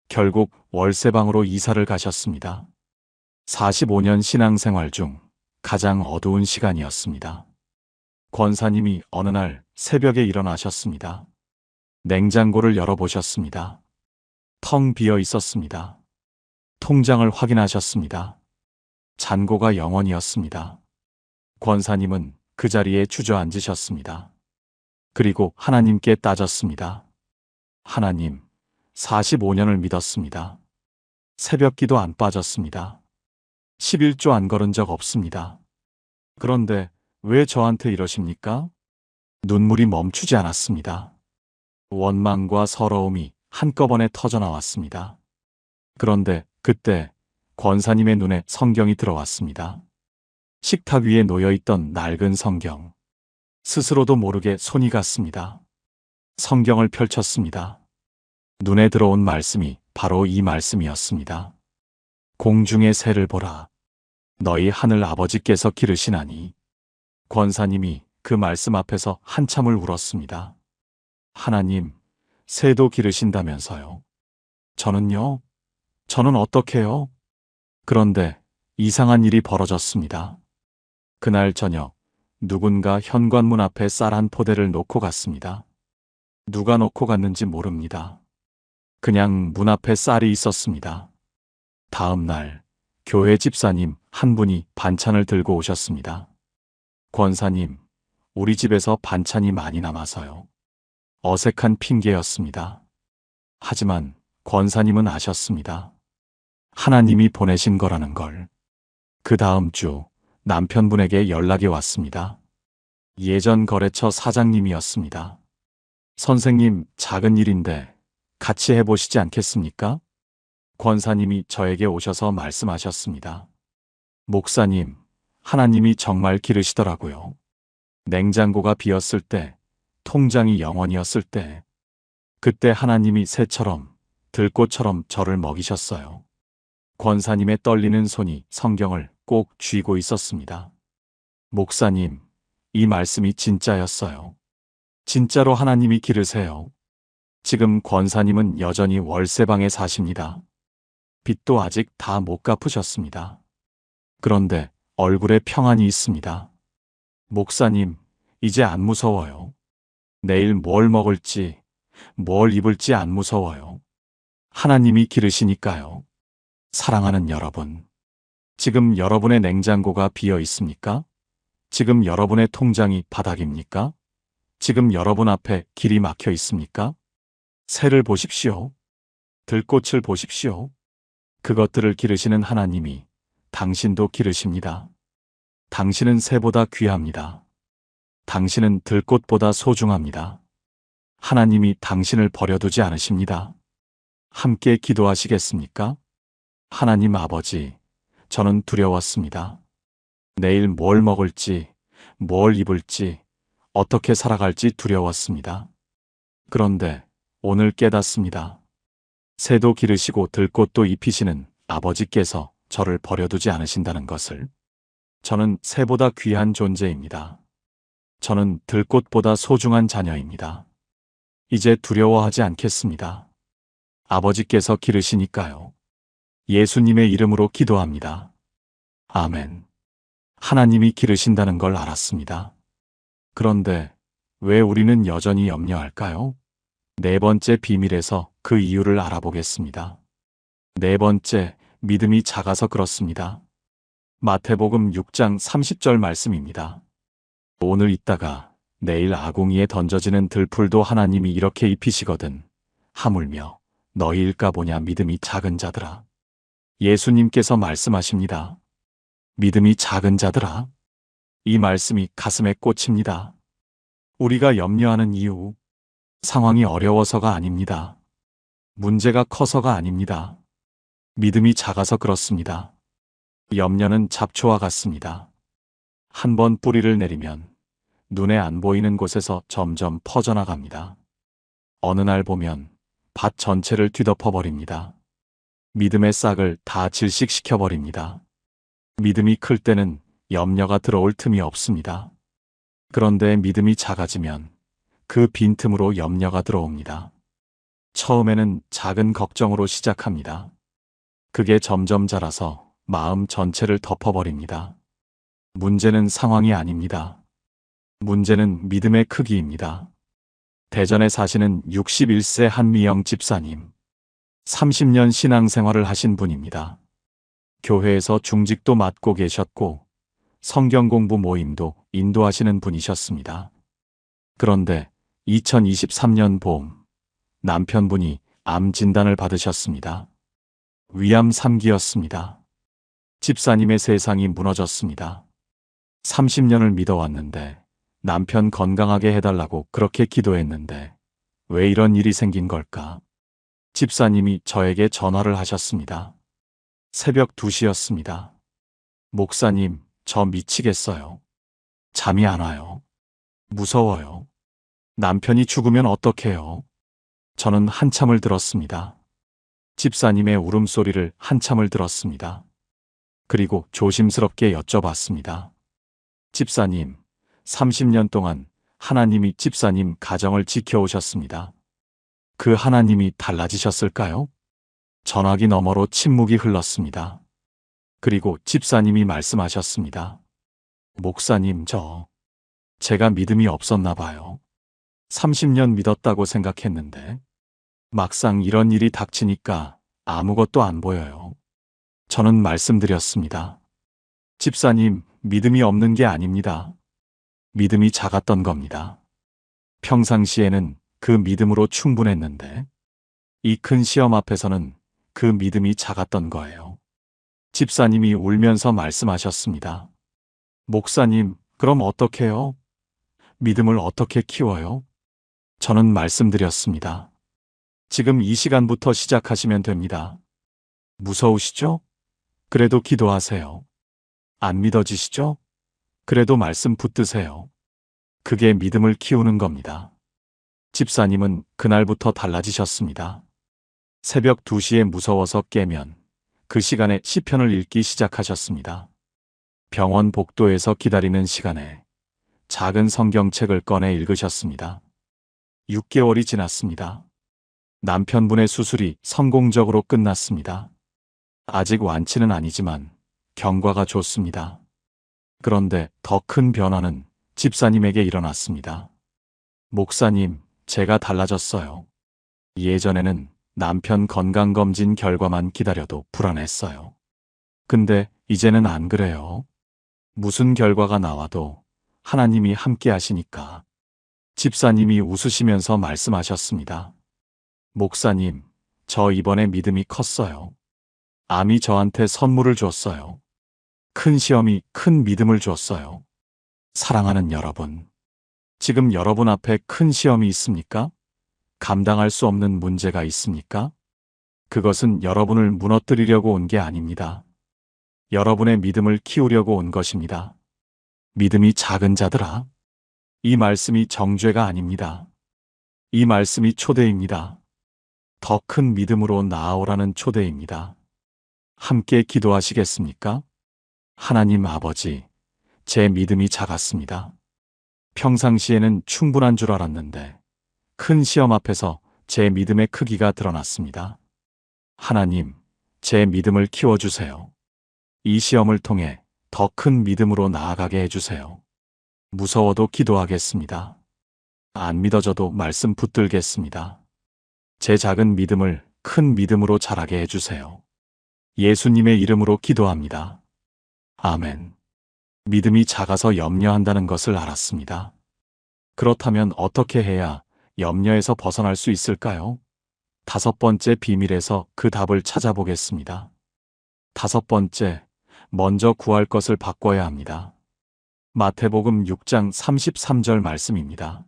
결국 월세방으로 이사를 가셨습니다. 45년 신앙생활 중 가장 어두운 시간이었습니다. 권사님이 어느 날 새벽에 일어나셨습니다. 냉장고를 열어보셨습니다. 텅 비어 있었습니다. 통장을 확인하셨습니다. 잔고가 0원이었습니다. 권사님은 그 자리에 주저앉으셨습니다. 그리고 하나님께 따졌습니다. 하나님, 45년을 믿었습니다. 새벽기도 안 빠졌습니다. 11조 안 걸은 적 없습니다. 그런데 왜 저한테 이러십니까? 눈물이 멈추지 않았습니다. 원망과 서러움이 한꺼번에 터져나왔습니다. 그런데 그때 권사님의 눈에 성경이 들어왔습니다. 식탁 위에 놓여있던 낡은 성경. 스스로도 모르게 손이 갔습니다. 성경을 펼쳤습니다. 눈에 들어온 말씀이 바로 이 말씀이었습니다. 공중의 새를 보라. 너희 하늘 아버지께서 기르시나니. 권사님이 그 말씀 앞에서 한참을 울었습니다. 하나님, 새도 기르신다면서요. 저는요? 저는 어떡해요? 그런데 이상한 일이 벌어졌습니다. 그날 저녁 누군가 현관문 앞에 쌀 한 포대를 놓고 갔습니다. 누가 놓고 갔는지 모릅니다. 그냥 문 앞에 쌀이 있었습니다. 다음 날 교회 집사님 한 분이 반찬을 들고 오셨습니다. 권사님, 우리 집에서 반찬이 많이 남아서요. 어색한 핑계였습니다. 하지만 권사님은 아셨습니다. 하나님이 보내신 거라는 걸. 그 다음 주 남편분에게 연락이 왔습니다. 예전 거래처 사장님이었습니다. 선생님, 작은 일인데 같이 해보시지 않겠습니까? 권사님이 저에게 오셔서 말씀하셨습니다. 목사님, 하나님이 정말 기르시더라고요. 냉장고가 비었을 때, 통장이 0원이었을 때, 그때 하나님이 새처럼, 들꽃처럼 저를 먹이셨어요. 권사님의 떨리는 손이 성경을 꼭 쥐고 있었습니다. 목사님, 이 말씀이 진짜였어요. 진짜로 하나님이 기르세요. 지금 권사님은 여전히 월세방에 사십니다. 빚도 아직 다 못 갚으셨습니다. 그런데 얼굴에 평안이 있습니다. 목사님, 이제 안 무서워요. 내일 뭘 먹을지, 뭘 입을지 안 무서워요. 하나님이 기르시니까요. 사랑하는 여러분, 지금 여러분의 냉장고가 비어 있습니까? 지금 여러분의 통장이 바닥입니까? 지금 여러분 앞에 길이 막혀 있습니까? 새를 보십시오. 들꽃을 보십시오. 그것들을 기르시는 하나님이 당신도 기르십니다. 당신은 새보다 귀합니다. 당신은 들꽃보다 소중합니다. 하나님이 당신을 버려두지 않으십니다. 함께 기도하시겠습니까? 하나님 아버지, 저는 두려웠습니다. 내일 뭘 먹을지, 뭘 입을지, 어떻게 살아갈지 두려웠습니다. 그런데 오늘 깨닫습니다. 새도 기르시고 들꽃도 입히시는 아버지께서 저를 버려두지 않으신다는 것을. 저는 새보다 귀한 존재입니다. 저는 들꽃보다 소중한 자녀입니다. 이제 두려워하지 않겠습니다. 아버지께서 기르시니까요. 예수님의 이름으로 기도합니다. 아멘. 하나님이 기르신다는 걸 알았습니다. 그런데 왜 우리는 여전히 염려할까요? 네 번째 비밀에서 그 이유를 알아보겠습니다. 네 번째, 믿음이 작아서 그렇습니다. 마태복음 6장 30절 말씀입니다. 오늘 있다가 내일 아궁이에 던져지는 들풀도 하나님이 이렇게 입히시거든. 하물며 너희일까 보냐 믿음이 작은 자들아. 예수님께서 말씀하십니다. 믿음이 작은 자들아. 이 말씀이 가슴에 꽂힙니다. 우리가 염려하는 이유, 상황이 어려워서가 아닙니다. 문제가 커서가 아닙니다. 믿음이 작아서 그렇습니다. 염려는 잡초와 같습니다. 한 번 뿌리를 내리면 눈에 안 보이는 곳에서 점점 퍼져나갑니다. 어느 날 보면 밭 전체를 뒤덮어버립니다. 믿음의 싹을 다 질식시켜버립니다. 믿음이 클 때는 염려가 들어올 틈이 없습니다. 그런데 믿음이 작아지면 그 빈틈으로 염려가 들어옵니다. 처음에는 작은 걱정으로 시작합니다. 그게 점점 자라서 마음 전체를 덮어버립니다. 문제는 상황이 아닙니다. 문제는 믿음의 크기입니다. 대전에 사시는 61세 한미영 집사님. 30년 신앙생활을 하신 분입니다. 교회에서 중직도 맡고 계셨고 성경 공부 모임도 인도하시는 분이셨습니다. 그런데 2023년 봄 남편분이 암 진단을 받으셨습니다. 위암 3기였습니다. 집사님의 세상이 무너졌습니다. 30년을 믿어왔는데 남편 건강하게 해달라고 그렇게 기도했는데 왜 이런 일이 생긴 걸까? 집사님이 저에게 전화를 하셨습니다. 새벽 2시였습니다. 목사님, 저 미치겠어요. 잠이 안 와요. 무서워요. 남편이 죽으면 어떡해요? 저는 한참을 들었습니다. 집사님의 울음소리를 한참을 들었습니다. 그리고 조심스럽게 여쭤봤습니다. 집사님, 30년 동안 하나님이 집사님 가정을 지켜오셨습니다. 그 하나님이 달라지셨을까요? 전화기 너머로 침묵이 흘렀습니다. 그리고 집사님이 말씀하셨습니다. 목사님, 제가 믿음이 없었나 봐요. 30년 믿었다고 생각했는데 막상 이런 일이 닥치니까 아무것도 안 보여요. 저는 말씀드렸습니다. 집사님, 믿음이 없는 게 아닙니다. 믿음이 작았던 겁니다. 평상시에는 그 믿음으로 충분했는데 이 큰 시험 앞에서는 그 믿음이 작았던 거예요. 집사님이 울면서 말씀하셨습니다. 목사님, 그럼 어떡해요? 믿음을 어떻게 키워요? 저는 말씀드렸습니다. 지금 이 시간부터 시작하시면 됩니다. 무서우시죠? 그래도 기도하세요. 안 믿어지시죠? 그래도 말씀 붙드세요. 그게 믿음을 키우는 겁니다. 집사님은 그날부터 달라지셨습니다. 새벽 2시에 무서워서 깨면 그 시간에 시편을 읽기 시작하셨습니다. 병원 복도에서 기다리는 시간에 작은 성경책을 꺼내 읽으셨습니다. 6개월이 지났습니다. 남편분의 수술이 성공적으로 끝났습니다. 아직 완치는 아니지만 경과가 좋습니다. 그런데 더 큰 변화는 집사님에게 일어났습니다. 목사님, 제가 달라졌어요. 예전에는 남편 건강검진 결과만 기다려도 불안했어요. 근데 이제는 안 그래요. 무슨 결과가 나와도 하나님이 함께 하시니까. 집사님이 웃으시면서 말씀하셨습니다. 목사님, 저 이번에 믿음이 컸어요. 암이 저한테 선물을 줬어요. 큰 시험이 큰 믿음을 줬어요. 사랑하는 여러분, 지금 여러분 앞에 큰 시험이 있습니까? 감당할 수 없는 문제가 있습니까? 그것은 여러분을 무너뜨리려고 온 게 아닙니다. 여러분의 믿음을 키우려고 온 것입니다. 믿음이 작은 자들아, 이 말씀이 정죄가 아닙니다. 이 말씀이 초대입니다. 더 큰 믿음으로 나아오라는 초대입니다. 함께 기도하시겠습니까? 하나님 아버지, 제 믿음이 작았습니다. 평상시에는 충분한 줄 알았는데 큰 시험 앞에서 제 믿음의 크기가 드러났습니다. 하나님, 제 믿음을 키워주세요. 이 시험을 통해 더 큰 믿음으로 나아가게 해주세요. 무서워도 기도하겠습니다. 안 믿어져도 말씀 붙들겠습니다. 제 작은 믿음을 큰 믿음으로 자라게 해주세요. 예수님의 이름으로 기도합니다. 아멘. 믿음이 작아서 염려한다는 것을 알았습니다. 그렇다면 어떻게 해야 염려에서 벗어날 수 있을까요? 5번째 비밀에서 그 답을 찾아보겠습니다. 5번째, 먼저 구할 것을 바꿔야 합니다. 마태복음 6장 33절 말씀입니다.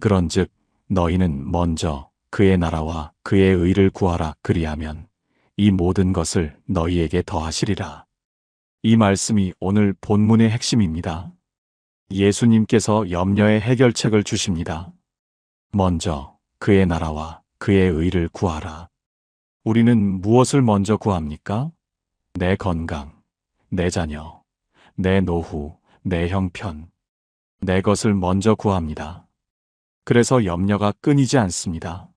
그런즉 너희는 먼저 그의 나라와 그의 의를 구하라. 그리하면 이 모든 것을 너희에게 더하시리라. 이 말씀이 오늘 본문의 핵심입니다. 예수님께서 염려의 해결책을 주십니다. 먼저 그의 나라와 그의 의를 구하라. 우리는 무엇을 먼저 구합니까? 내 건강, 내 자녀, 내 노후, 내 형편, 내 것을 먼저 구합니다. 그래서 염려가 끊이지 않습니다.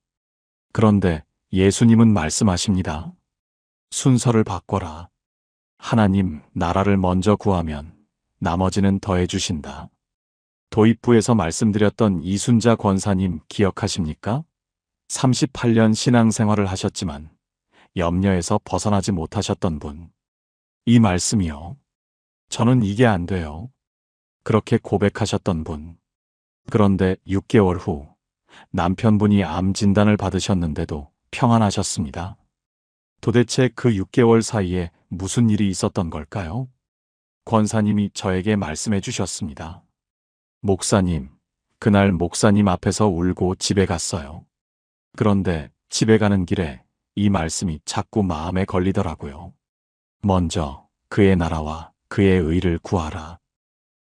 그런데 예수님은 말씀하십니다. 순서를 바꿔라. 하나님 나라를 먼저 구하면 나머지는 더해 주신다. 도입부에서 말씀드렸던 이순자 권사님 기억하십니까? 38년 신앙생활을 하셨지만 염려에서 벗어나지 못하셨던 분. 이 말씀이요. 저는 이게 안 돼요. 그렇게 고백하셨던 분. 그런데 6개월 후 남편분이 암 진단을 받으셨는데도 평안하셨습니다. 도대체 그 6개월 사이에 무슨 일이 있었던 걸까요? 권사님이 저에게 말씀해 주셨습니다. 목사님, 그날 목사님 앞에서 울고 집에 갔어요. 그런데 집에 가는 길에 이 말씀이 자꾸 마음에 걸리더라고요. 먼저 그의 나라와 그의 의를 구하라.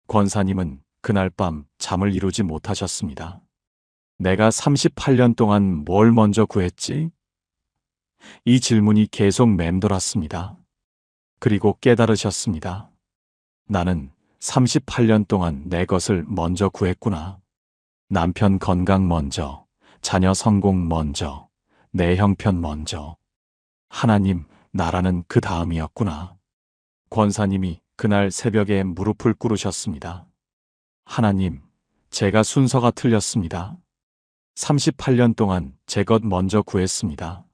권사님은 그날 밤 잠을 이루지 못하셨습니다. 내가 38년 동안 뭘 먼저 구했지? 이 질문이 계속 맴돌았습니다. 그리고 깨달으셨습니다. 나는 38년 동안 내 것을 먼저 구했구나. 남편 건강 먼저, 자녀 성공 먼저, 내 형편 먼저. 하나님, 나라는 그 다음이었구나. 권사님이 그날 새벽에 무릎을 꿇으셨습니다. 하나님, 제가 순서가 틀렸습니다. 38년 동안 제 것 먼저 구했습니다.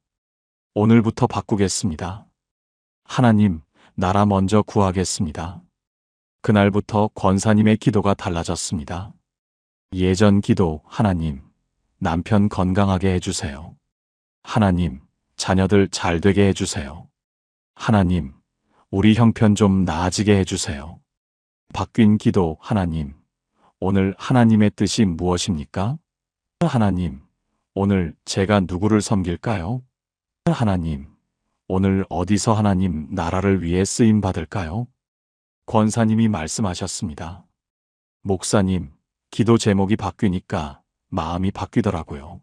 오늘부터 바꾸겠습니다. 하나님, 나라 먼저 구하겠습니다. 그날부터 권사님의 기도가 달라졌습니다. 예전 기도, 하나님, 남편 건강하게 해주세요. 하나님, 자녀들 잘 되게 해주세요. 하나님, 우리 형편 좀 나아지게 해주세요. 바뀐 기도, 하나님, 오늘 하나님의 뜻이 무엇입니까? 하나님, 오늘 제가 누구를 섬길까요? 하나님, 오늘 어디서 하나님 나라를 위해 쓰임 받을까요? 권사님이 말씀하셨습니다. 목사님, 기도 제목이 바뀌니까 마음이 바뀌더라고요.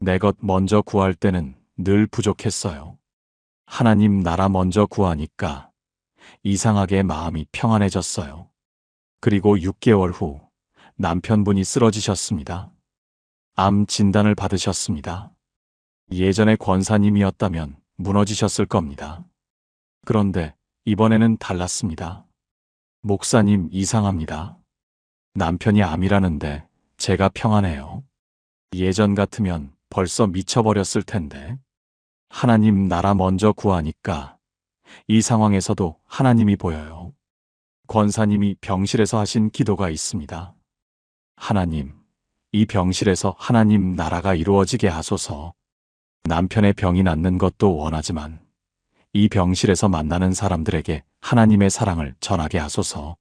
내 것 먼저 구할 때는 늘 부족했어요. 하나님 나라 먼저 구하니까 이상하게 마음이 평안해졌어요. 그리고 6개월 후 남편분이 쓰러지셨습니다. 암 진단을 받으셨습니다. 예전에 권사님이었다면 무너지셨을 겁니다. 그런데 이번에는 달랐습니다. 목사님 이상합니다. 남편이 암이라는데 제가 평안해요. 예전 같으면 벌써 미쳐버렸을 텐데. 하나님 나라 먼저 구하니까 이 상황에서도 하나님이 보여요. 권사님이 병실에서 하신 기도가 있습니다. 하나님, 이 병실에서 하나님 나라가 이루어지게 하소서. 남편의 병이 낫는 것도 원하지만 이 병실에서 만나는 사람들에게 하나님의 사랑을 전하게 하소서.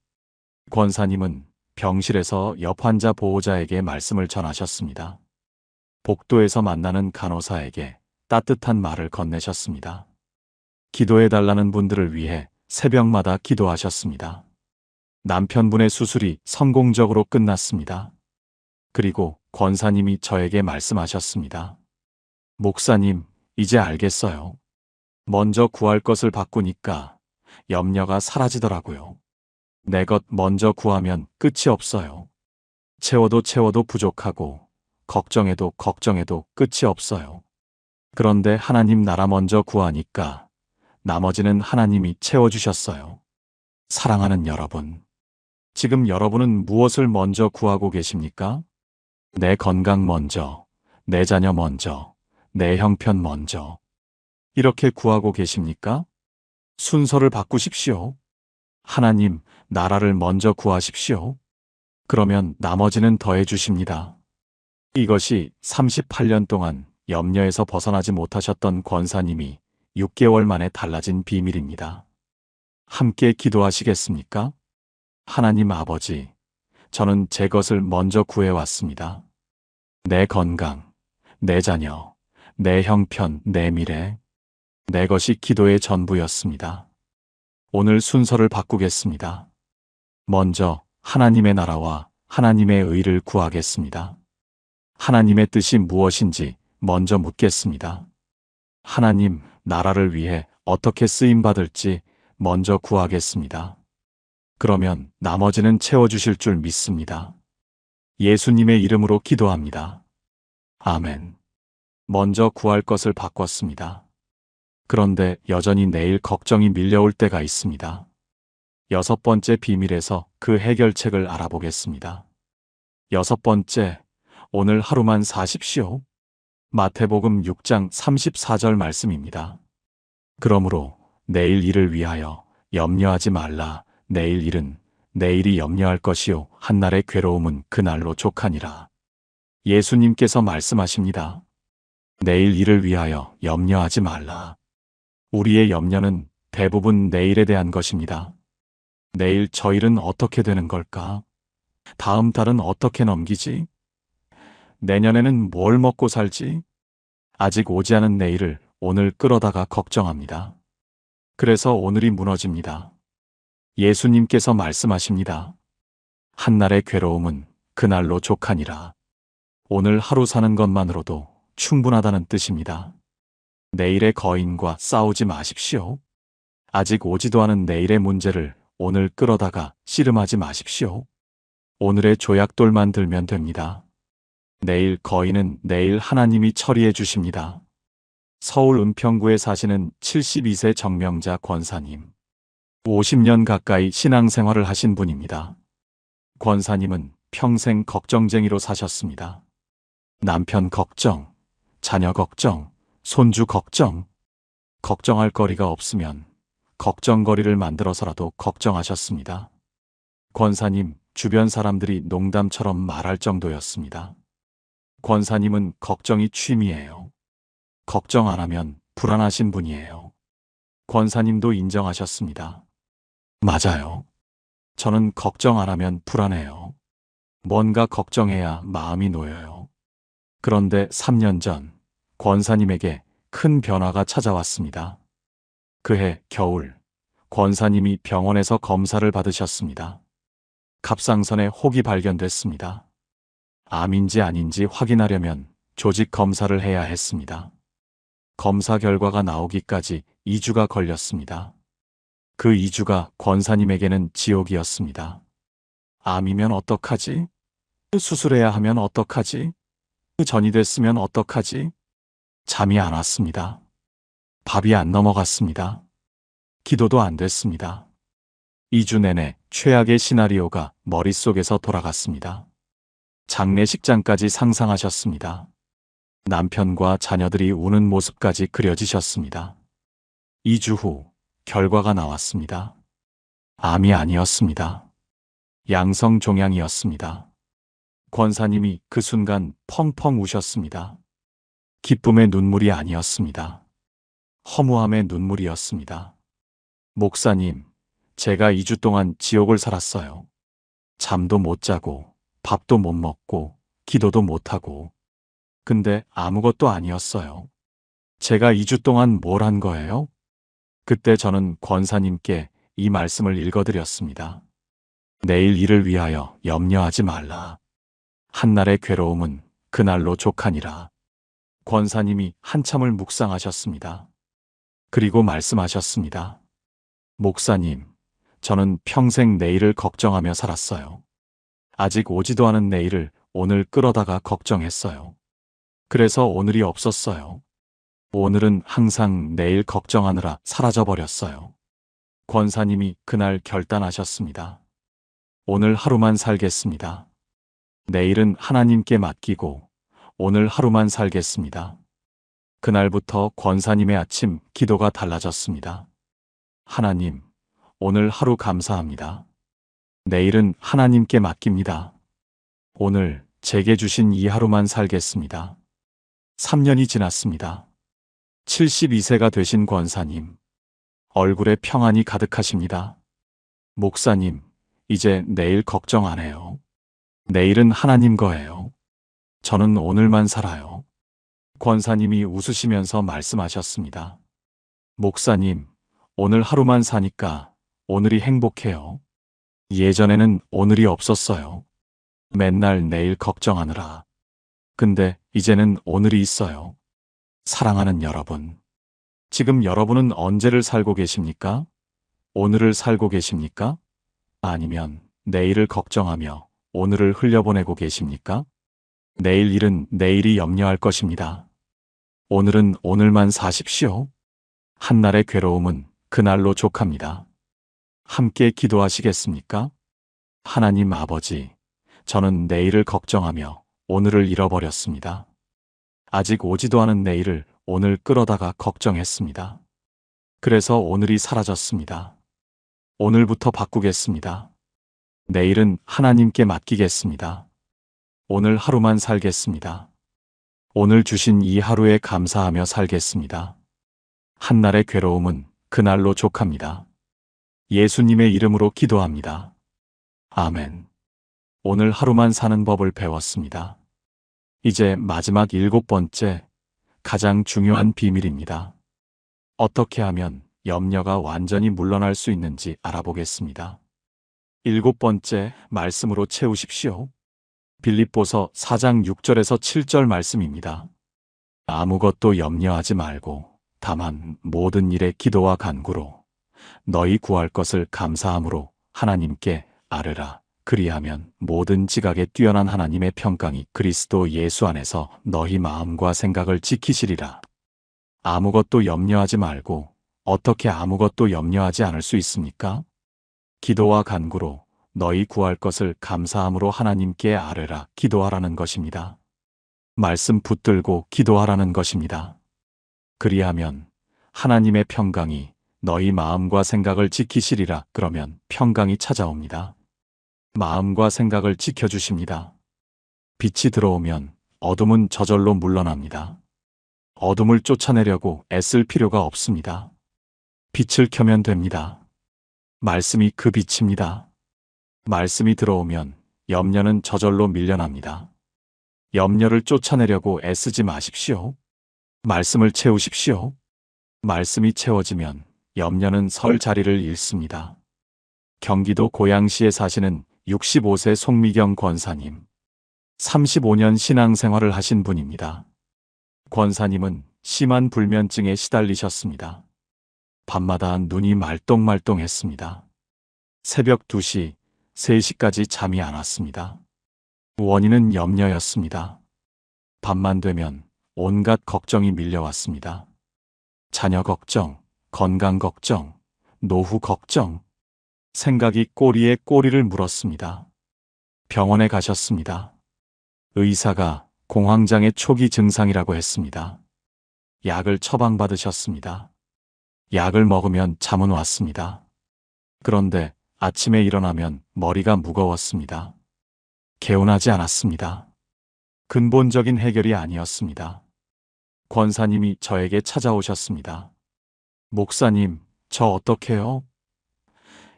권사님은 병실에서 옆 환자 보호자에게 말씀을 전하셨습니다. 복도에서 만나는 간호사에게 따뜻한 말을 건네셨습니다. 기도해달라는 분들을 위해 새벽마다 기도하셨습니다. 남편분의 수술이 성공적으로 끝났습니다. 그리고 권사님이 저에게 말씀하셨습니다. 목사님, 이제 알겠어요. 먼저 구할 것을 바꾸니까 염려가 사라지더라고요. 내 것 먼저 구하면 끝이 없어요. 채워도 부족하고 걱정해도 끝이 없어요. 그런데 하나님 나라 먼저 구하니까 나머지는 하나님이 채워주셨어요. 사랑하는 여러분, 지금 여러분은 무엇을 먼저 구하고 계십니까? 내 건강 먼저, 내 자녀 먼저, 내 형편 먼저. 이렇게 구하고 계십니까? 순서를 바꾸십시오. 하나님, 나라를 먼저 구하십시오. 그러면 나머지는 더해 주십니다. 이것이 38년 동안 염려에서 벗어나지 못하셨던 권사님이 6개월 만에 달라진 비밀입니다. 함께 기도하시겠습니까? 하나님 아버지, 저는 제 것을 먼저 구해왔습니다. 내 건강, 내 자녀, 내 형편, 내 미래, 내 것이 기도의 전부였습니다. 오늘 순서를 바꾸겠습니다. 먼저 하나님의 나라와 하나님의 의를 구하겠습니다. 하나님의 뜻이 무엇인지 먼저 묻겠습니다. 하나님, 나라를 위해 어떻게 쓰임받을지 먼저 구하겠습니다. 그러면 나머지는 채워주실 줄 믿습니다. 예수님의 이름으로 기도합니다. 아멘. 먼저 구할 것을 바꿨습니다. 그런데 여전히 내일 걱정이 밀려올 때가 있습니다. 6번째 비밀에서 그 해결책을 알아보겠습니다. 6번째, 오늘 하루만 사십시오. 마태복음 6장 34절 말씀입니다. 그러므로 내일 일을 위하여 염려하지 말라. 내일 일은 내일이 염려할 것이요 한날의 괴로움은 그날로 족하니라. 예수님께서 말씀하십니다. 내일 일을 위하여 염려하지 말라. 우리의 염려는 대부분 내일에 대한 것입니다. 내일 저 일은 어떻게 되는 걸까? 다음 달은 어떻게 넘기지? 내년에는 뭘 먹고 살지? 아직 오지 않은 내일을 오늘 끌어다가 걱정합니다. 그래서 오늘이 무너집니다. 예수님께서 말씀하십니다. 한날의 괴로움은 그날로 족하니라. 오늘 하루 사는 것만으로도 충분하다는 뜻입니다. 내일의 거인과 싸우지 마십시오. 아직 오지도 않은 내일의 문제를 오늘 끌어다가 씨름하지 마십시오. 오늘의 조약돌만 들면 됩니다. 내일 거인은 내일 하나님이 처리해 주십니다. 서울 은평구에 사시는 72세 정명자 권사님. 50년 가까이 신앙생활을 하신 분입니다. 권사님은 평생 걱정쟁이로 사셨습니다. 남편 걱정, 자녀 걱정, 손주 걱정. 걱정할 거리가 없으면 걱정거리를 만들어서라도 걱정하셨습니다. 권사님 주변 사람들이 농담처럼 말할 정도였습니다. 권사님은 걱정이 취미예요. 걱정 안 하면 불안하신 분이에요. 권사님도 인정하셨습니다. 맞아요. 저는 걱정 안 하면 불안해요. 뭔가 걱정해야 마음이 놓여요. 그런데 3년 전 권사님에게 큰 변화가 찾아왔습니다. 그해 겨울 권사님이 병원에서 검사를 받으셨습니다. 갑상선에 혹이 발견됐습니다. 암인지 아닌지 확인하려면 조직 검사를 해야 했습니다. 검사 결과가 나오기까지 2주가 걸렸습니다. 그 2주가 권사님에게는 지옥이었습니다. 암이면 어떡하지? 수술해야 하면 어떡하지? 전이 됐으면 어떡하지? 잠이 안 왔습니다. 밥이 안 넘어갔습니다. 기도도 안 됐습니다. 2주 내내 최악의 시나리오가 머릿속에서 돌아갔습니다. 장례식장까지 상상하셨습니다. 남편과 자녀들이 우는 모습까지 그려지셨습니다. 2주 후 결과가 나왔습니다. 암이 아니었습니다. 양성 종양이었습니다. 권사님이 그 순간 펑펑 우셨습니다. 기쁨의 눈물이 아니었습니다. 허무함의 눈물이었습니다. 목사님, 제가 2주 동안 지옥을 살았어요. 잠도 못 자고, 밥도 못 먹고, 기도도 못 하고. 근데 아무것도 아니었어요. 제가 2주 동안 뭘 한 거예요? 그때 저는 권사님께 이 말씀을 읽어드렸습니다. 내일 일을 위하여 염려하지 말라. 한날의 괴로움은 그날로 족하니라. 권사님이 한참을 묵상하셨습니다. 그리고 말씀하셨습니다. 목사님, 저는 평생 내일을 걱정하며 살았어요. 아직 오지도 않은 내일을 오늘 끌어다가 걱정했어요. 그래서 오늘이 없었어요. 오늘은 항상 내일 걱정하느라 사라져버렸어요. 권사님이 그날 결단하셨습니다. 오늘 하루만 살겠습니다. 내일은 하나님께 맡기고 오늘 하루만 살겠습니다. 그날부터 권사님의 아침 기도가 달라졌습니다. 하나님, 오늘 하루 감사합니다. 내일은 하나님께 맡깁니다. 오늘 제게 주신 이 하루만 살겠습니다. 3년이 지났습니다. 72세가 되신 권사님, 얼굴에 평안이 가득하십니다. 목사님, 이제 내일 걱정 안 해요. 내일은 하나님 거예요. 저는 오늘만 살아요. 권사님이 웃으시면서 말씀하셨습니다. 목사님, 오늘 하루만 사니까 오늘이 행복해요. 예전에는 오늘이 없었어요. 맨날 내일 걱정하느라. 근데 이제는 오늘이 있어요. 사랑하는 여러분. 지금 여러분은 언제를 살고 계십니까? 오늘을 살고 계십니까? 아니면 내일을 걱정하며 오늘을 흘려보내고 계십니까? 내일 일은 내일이 염려할 것입니다. 오늘은 오늘만 사십시오. 한날의 괴로움은 그날로 족합니다. 함께 기도하시겠습니까? 하나님 아버지, 저는 내일을 걱정하며 오늘을 잃어버렸습니다. 아직 오지도 않은 내일을 오늘 끌어다가 걱정했습니다. 그래서 오늘이 사라졌습니다. 오늘부터 바꾸겠습니다. 내일은 하나님께 맡기겠습니다. 오늘 하루만 살겠습니다. 오늘 주신 이 하루에 감사하며 살겠습니다. 한날의 괴로움은 그날로 족합니다. 예수님의 이름으로 기도합니다. 아멘. 오늘 하루만 사는 법을 배웠습니다. 이제 마지막 7번째, 가장 중요한 비밀입니다. 어떻게 하면 염려가 완전히 물러날 수 있는지 알아보겠습니다. 7번째, 말씀으로 채우십시오. 빌립보서 4장 6절에서 7절 말씀입니다. 아무것도 염려하지 말고 다만 모든 일에 기도와 간구로 너희 구할 것을 감사함으로 하나님께 아뢰라. 그리하면 모든 지각에 뛰어난 하나님의 평강이 그리스도 예수 안에서 너희 마음과 생각을 지키시리라. 아무것도 염려하지 말고 어떻게 아무것도 염려하지 않을 수 있습니까? 기도와 간구로 너희 구할 것을 감사함으로 하나님께 아뢰라. 기도하라는 것입니다. 말씀 붙들고 기도하라는 것입니다. 그리하면 하나님의 평강이 너희 마음과 생각을 지키시리라. 그러면 평강이 찾아옵니다. 마음과 생각을 지켜주십니다. 빛이 들어오면 어둠은 저절로 물러납니다. 어둠을 쫓아내려고 애쓸 필요가 없습니다. 빛을 켜면 됩니다. 말씀이 그 빛입니다. 말씀이 들어오면 염려는 저절로 밀려납니다. 염려를 쫓아내려고 애쓰지 마십시오. 말씀을 채우십시오. 말씀이 채워지면 염려는 설 자리를 잃습니다. 경기도 고양시에 사시는 65세 송미경 권사님. 35년 신앙생활을 하신 분입니다. 권사님은 심한 불면증에 시달리셨습니다. 밤마다 눈이 말똥말똥했습니다. 새벽 2시, 3시까지 잠이 안 왔습니다. 원인은 염려였습니다. 밤만 되면 온갖 걱정이 밀려왔습니다. 자녀 걱정, 건강 걱정, 노후 걱정. 생각이 꼬리에 꼬리를 물었습니다. 병원에 가셨습니다. 의사가 공황장애 초기 증상이라고 했습니다. 약을 처방받으셨습니다. 약을 먹으면 잠은 왔습니다. 그런데 아침에 일어나면 머리가 무거웠습니다. 개운하지 않았습니다. 근본적인 해결이 아니었습니다. 권사님이 저에게 찾아오셨습니다. 목사님, 저 어떡해요?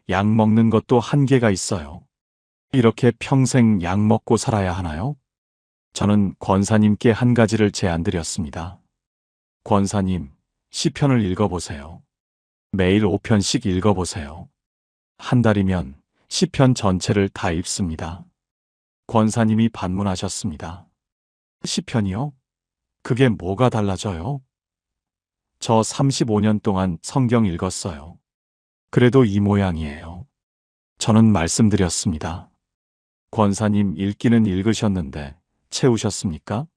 약 먹는 것도 한계가 있어요. 이렇게 평생 약 먹고 살아야 하나요? 저는 권사님께 한 가지를 제안드렸습니다. 권사님, 시편을 읽어보세요. 매일 5편씩 읽어보세요. 한 달이면 시편 전체를 다 읽습니다. 권사님이 반문하셨습니다. 시편이요? 그게 뭐가 달라져요? 저 35년 동안 성경 읽었어요. 그래도 이 모양이에요. 저는 말씀드렸습니다. 권사님 읽기는 읽으셨는데 채우셨습니까?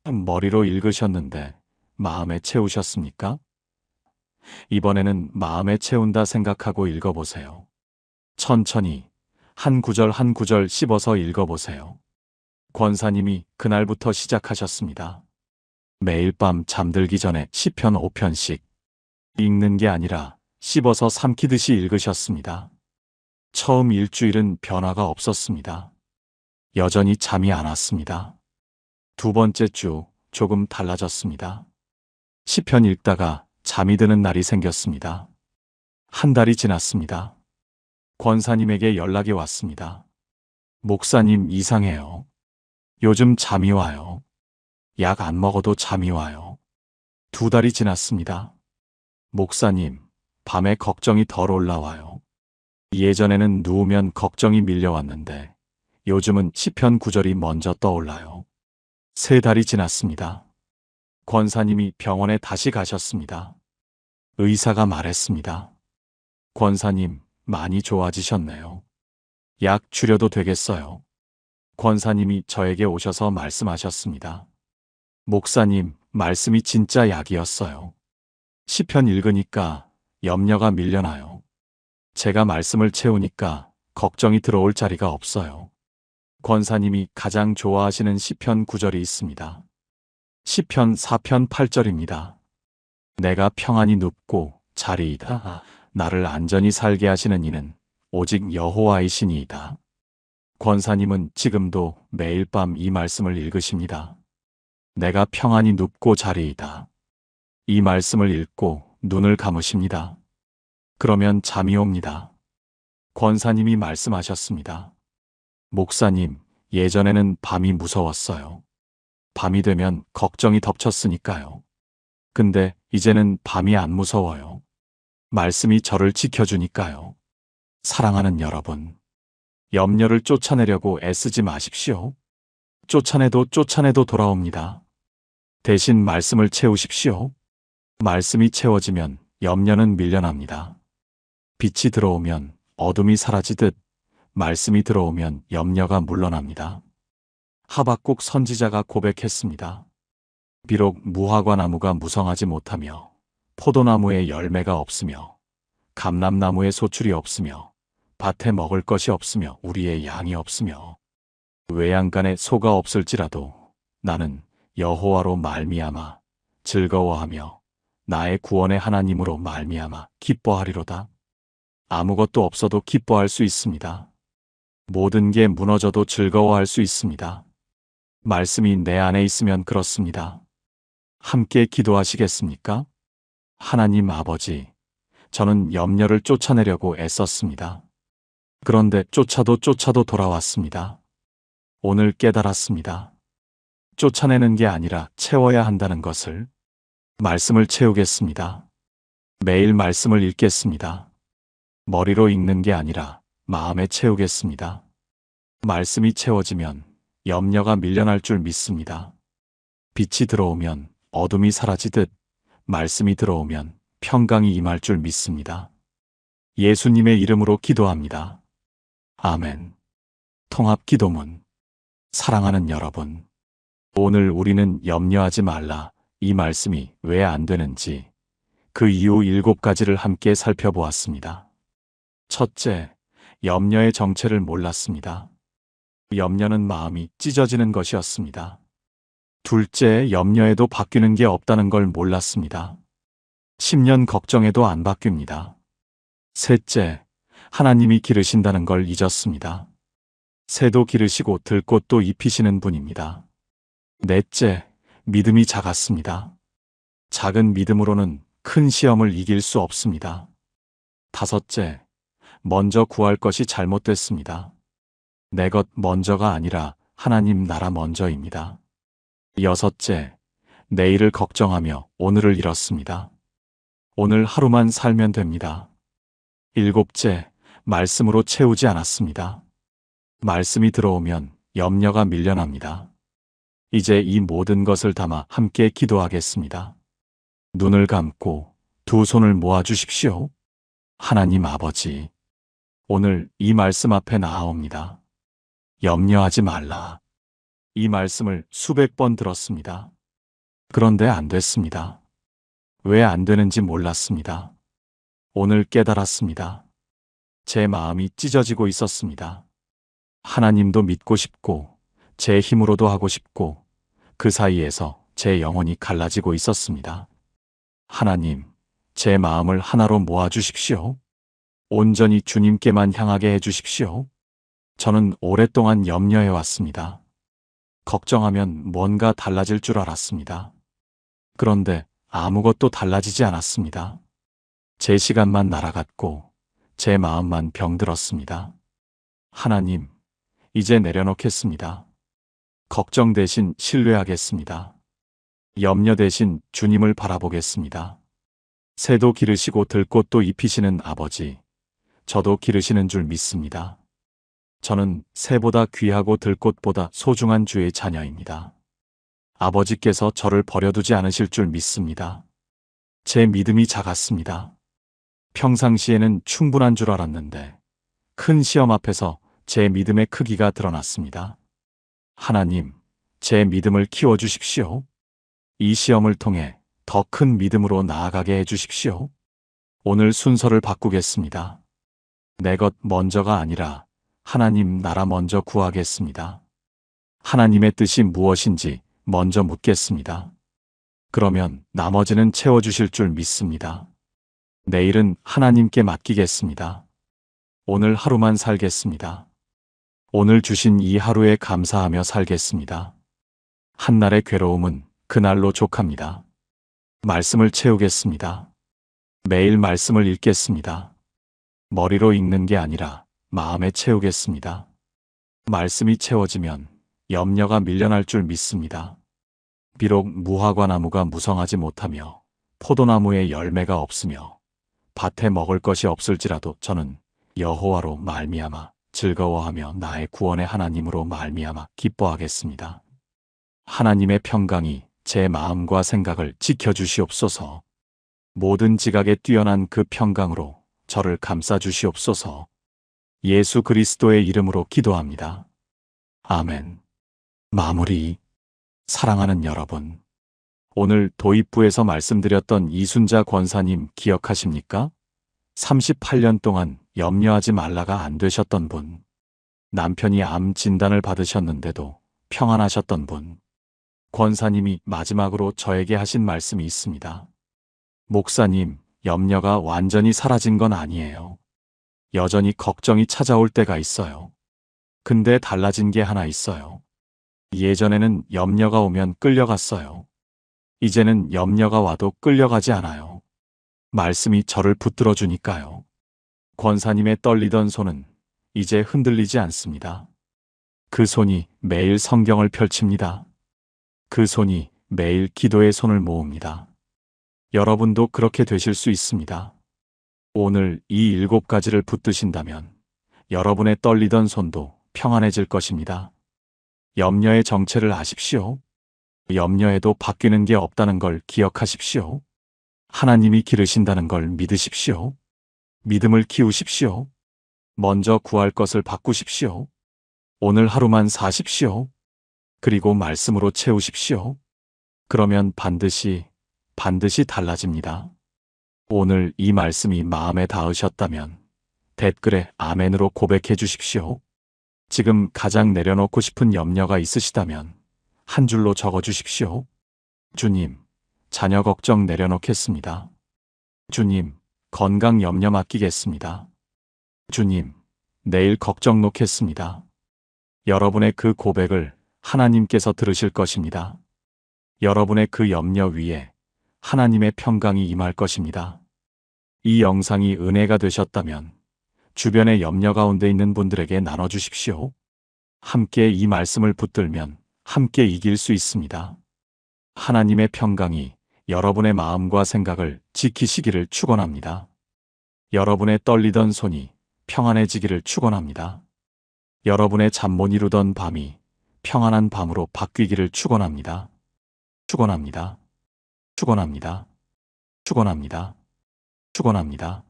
머리로 읽으셨는데 마음에 채우셨습니까? 이번에는 마음에 채운다 생각하고 읽어보세요. 천천히 한 구절 한 구절 씹어서 읽어보세요. 권사님이 그날부터 시작하셨습니다. 매일 밤 잠들기 전에 시편 5편씩 읽는 게 아니라 씹어서 삼키듯이 읽으셨습니다. 처음 일주일은 변화가 없었습니다. 여전히 잠이 안 왔습니다. 두 번째 주 조금 달라졌습니다. 시편 읽다가 잠이 드는 날이 생겼습니다. 한 달이 지났습니다. 권사님에게 연락이 왔습니다. 목사님 이상해요. 요즘 잠이 와요. 약 안 먹어도 잠이 와요. 2달이 지났습니다. 목사님, 밤에 걱정이 덜 올라와요. 예전에는 누우면 걱정이 밀려왔는데 요즘은 시편 9절이 먼저 떠올라요. 3달이 지났습니다. 권사님이 병원에 다시 가셨습니다. 의사가 말했습니다. 권사님, 많이 좋아지셨네요. 약 줄여도 되겠어요. 권사님이 저에게 오셔서 말씀하셨습니다. 목사님, 말씀이 진짜 약이었어요. 시편 읽으니까 염려가 밀려나요. 제가 말씀을 채우니까 걱정이 들어올 자리가 없어요. 권사님이 가장 좋아하시는 시편 9절이 있습니다. 시편 4편 8절입니다. 내가 평안히 눕고 자리이다. 나를 안전히 살게 하시는 이는 오직 여호와이시니이다. 권사님은 지금도 매일 밤 이 말씀을 읽으십니다. 내가 평안히 눕고 자리이다. 이 말씀을 읽고 눈을 감으십니다. 그러면 잠이 옵니다. 권사님이 말씀하셨습니다. 목사님, 예전에는 밤이 무서웠어요. 밤이 되면 걱정이 덮쳤으니까요. 근데 이제는 밤이 안 무서워요. 말씀이 저를 지켜주니까요. 사랑하는 여러분, 염려를 쫓아내려고 애쓰지 마십시오. 쫓아내도 돌아옵니다. 대신 말씀을 채우십시오. 말씀이 채워지면 염려는 밀려납니다. 빛이 들어오면 어둠이 사라지듯 말씀이 들어오면 염려가 물러납니다. 하박국 선지자가 고백했습니다. 비록 무화과 나무가 무성하지 못하며 포도나무에 열매가 없으며 감람나무에 소출이 없으며 밭에 먹을 것이 없으며 우리의 양이 없으며 외양간에 소가 없을지라도 나는 여호와로 말미암아 즐거워하며 나의 구원의 하나님으로 말미암아 기뻐하리로다. 아무것도 없어도 기뻐할 수 있습니다. 모든 게 무너져도 즐거워할 수 있습니다. 말씀이 내 안에 있으면 그렇습니다. 함께 기도하시겠습니까? 하나님 아버지, 저는 염려를 쫓아내려고 애썼습니다. 그런데 쫓아도 돌아왔습니다. 오늘 깨달았습니다. 쫓아내는 게 아니라 채워야 한다는 것을. 말씀을 채우겠습니다. 매일 말씀을 읽겠습니다. 머리로 읽는 게 아니라 마음에 채우겠습니다. 말씀이 채워지면 염려가 밀려날 줄 믿습니다. 빛이 들어오면 어둠이 사라지듯 말씀이 들어오면 평강이 임할 줄 믿습니다. 예수님의 이름으로 기도합니다. 아멘. 통합 기도문. 사랑하는 여러분, 오늘 우리는 염려하지 말라 이 말씀이 왜 안 되는지 그 이유 7가지를 함께 살펴보았습니다. 첫째, 염려의 정체를 몰랐습니다. 염려는 마음이 찢어지는 것이었습니다. 둘째, 염려에도 바뀌는 게 없다는 걸 몰랐습니다. 10년 걱정해도 안 바뀝니다. 셋째, 하나님이 기르신다는 걸 잊었습니다. 새도 기르시고 들꽃도 입히시는 분입니다. 넷째, 믿음이 작았습니다. 작은 믿음으로는 큰 시험을 이길 수 없습니다. 다섯째, 먼저 구할 것이 잘못됐습니다. 내 것 먼저가 아니라 하나님 나라 먼저입니다. 여섯째, 내일을 걱정하며 오늘을 잃었습니다. 오늘 하루만 살면 됩니다. 일곱째, 말씀으로 채우지 않았습니다. 말씀이 들어오면 염려가 밀려납니다. 이제 이 모든 것을 담아 함께 기도하겠습니다. 눈을 감고 두 손을 모아 주십시오. 하나님 아버지, 오늘 이 말씀 앞에 나아옵니다. 염려하지 말라. 이 말씀을 수백 번 들었습니다. 그런데 안 됐습니다. 왜 안 되는지 몰랐습니다. 오늘 깨달았습니다. 제 마음이 찢어지고 있었습니다. 하나님도 믿고 싶고 제 힘으로도 하고 싶고 그 사이에서 제 영혼이 갈라지고 있었습니다. 하나님, 제 마음을 하나로 모아주십시오. 온전히 주님께만 향하게 해주십시오. 저는 오랫동안 염려해왔습니다. 걱정하면 뭔가 달라질 줄 알았습니다. 그런데 아무것도 달라지지 않았습니다. 제 시간만 날아갔고 제 마음만 병들었습니다. 하나님, 이제 내려놓겠습니다. 걱정 대신 신뢰하겠습니다. 염려 대신 주님을 바라보겠습니다. 새도 기르시고 들꽃도 입히시는 아버지, 저도 기르시는 줄 믿습니다. 저는 새보다 귀하고 들꽃보다 소중한 주의 자녀입니다. 아버지께서 저를 버려두지 않으실 줄 믿습니다. 제 믿음이 작았습니다. 평상시에는 충분한 줄 알았는데 큰 시험 앞에서 제 믿음의 크기가 드러났습니다. 하나님, 제 믿음을 키워주십시오. 이 시험을 통해 더 큰 믿음으로 나아가게 해주십시오. 오늘 순서를 바꾸겠습니다. 내 것 먼저가 아니라 하나님 나라 먼저 구하겠습니다. 하나님의 뜻이 무엇인지 먼저 묻겠습니다. 그러면 나머지는 채워주실 줄 믿습니다. 내일은 하나님께 맡기겠습니다. 오늘 하루만 살겠습니다. 오늘 주신 이 하루에 감사하며 살겠습니다. 한날의 괴로움은 그날로 족합니다. 말씀을 채우겠습니다. 매일 말씀을 읽겠습니다. 머리로 읽는 게 아니라 마음에 채우겠습니다. 말씀이 채워지면 염려가 밀려날 줄 믿습니다. 비록 무화과 나무가 무성하지 못하며 포도나무에 열매가 없으며 밭에 먹을 것이 없을지라도 저는 여호와로 말미암아 즐거워하며 나의 구원의 하나님으로 말미암아 기뻐하겠습니다. 하나님의 평강이 제 마음과 생각을 지켜주시옵소서. 모든 지각에 뛰어난 그 평강으로 저를 감싸주시옵소서. 예수 그리스도의 이름으로 기도합니다. 아멘. 마무리. 사랑하는 여러분, 오늘 도입부에서 말씀드렸던 이순자 권사님 기억하십니까? 38년 동안 염려하지 말라가 안 되셨던 분, 남편이 암 진단을 받으셨는데도 평안하셨던 분, 권사님이 마지막으로 저에게 하신 말씀이 있습니다. 목사님, 염려가 완전히 사라진 건 아니에요. 여전히 걱정이 찾아올 때가 있어요. 근데 달라진 게 하나 있어요. 예전에는 염려가 오면 끌려갔어요. 이제는 염려가 와도 끌려가지 않아요. 말씀이 저를 붙들어 주니까요. 권사님의 떨리던 손은 이제 흔들리지 않습니다. 그 손이 매일 성경을 펼칩니다. 그 손이 매일 기도의 손을 모읍니다. 여러분도 그렇게 되실 수 있습니다. 오늘 이 7가지를 붙드신다면 여러분의 떨리던 손도 평안해질 것입니다. 염려의 정체를 아십시오. 염려해도 바뀌는 게 없다는 걸 기억하십시오. 하나님이 기르신다는 걸 믿으십시오. 믿음을 키우십시오. 먼저 구할 것을 바꾸십시오. 오늘 하루만 사십시오. 그리고 말씀으로 채우십시오. 그러면 반드시 달라집니다. 오늘 이 말씀이 마음에 닿으셨다면 댓글에 아멘으로 고백해 주십시오. 지금 가장 내려놓고 싶은 염려가 있으시다면 한 줄로 적어 주십시오. 주님, 자녀 걱정 내려놓겠습니다. 주님, 건강 염려 맡기겠습니다. 주님, 내일 걱정 놓겠습니다. 여러분의 그 고백을 하나님께서 들으실 것입니다. 여러분의 그 염려 위에 하나님의 평강이 임할 것입니다. 이 영상이 은혜가 되셨다면 주변의 염려 가운데 있는 분들에게 나눠주십시오. 함께 이 말씀을 붙들면 함께 이길 수 있습니다. 하나님의 평강이 여러분의 마음과 생각을 지키시기를 축원합니다. 여러분의 떨리던 손이 평안해지기를 축원합니다. 여러분의 잠 못 이루던 밤이 평안한 밤으로 바뀌기를 축원합니다. 축원합니다. 축원합니다. 축원합니다. 축원합니다.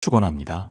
축원합니다. 축원합니다.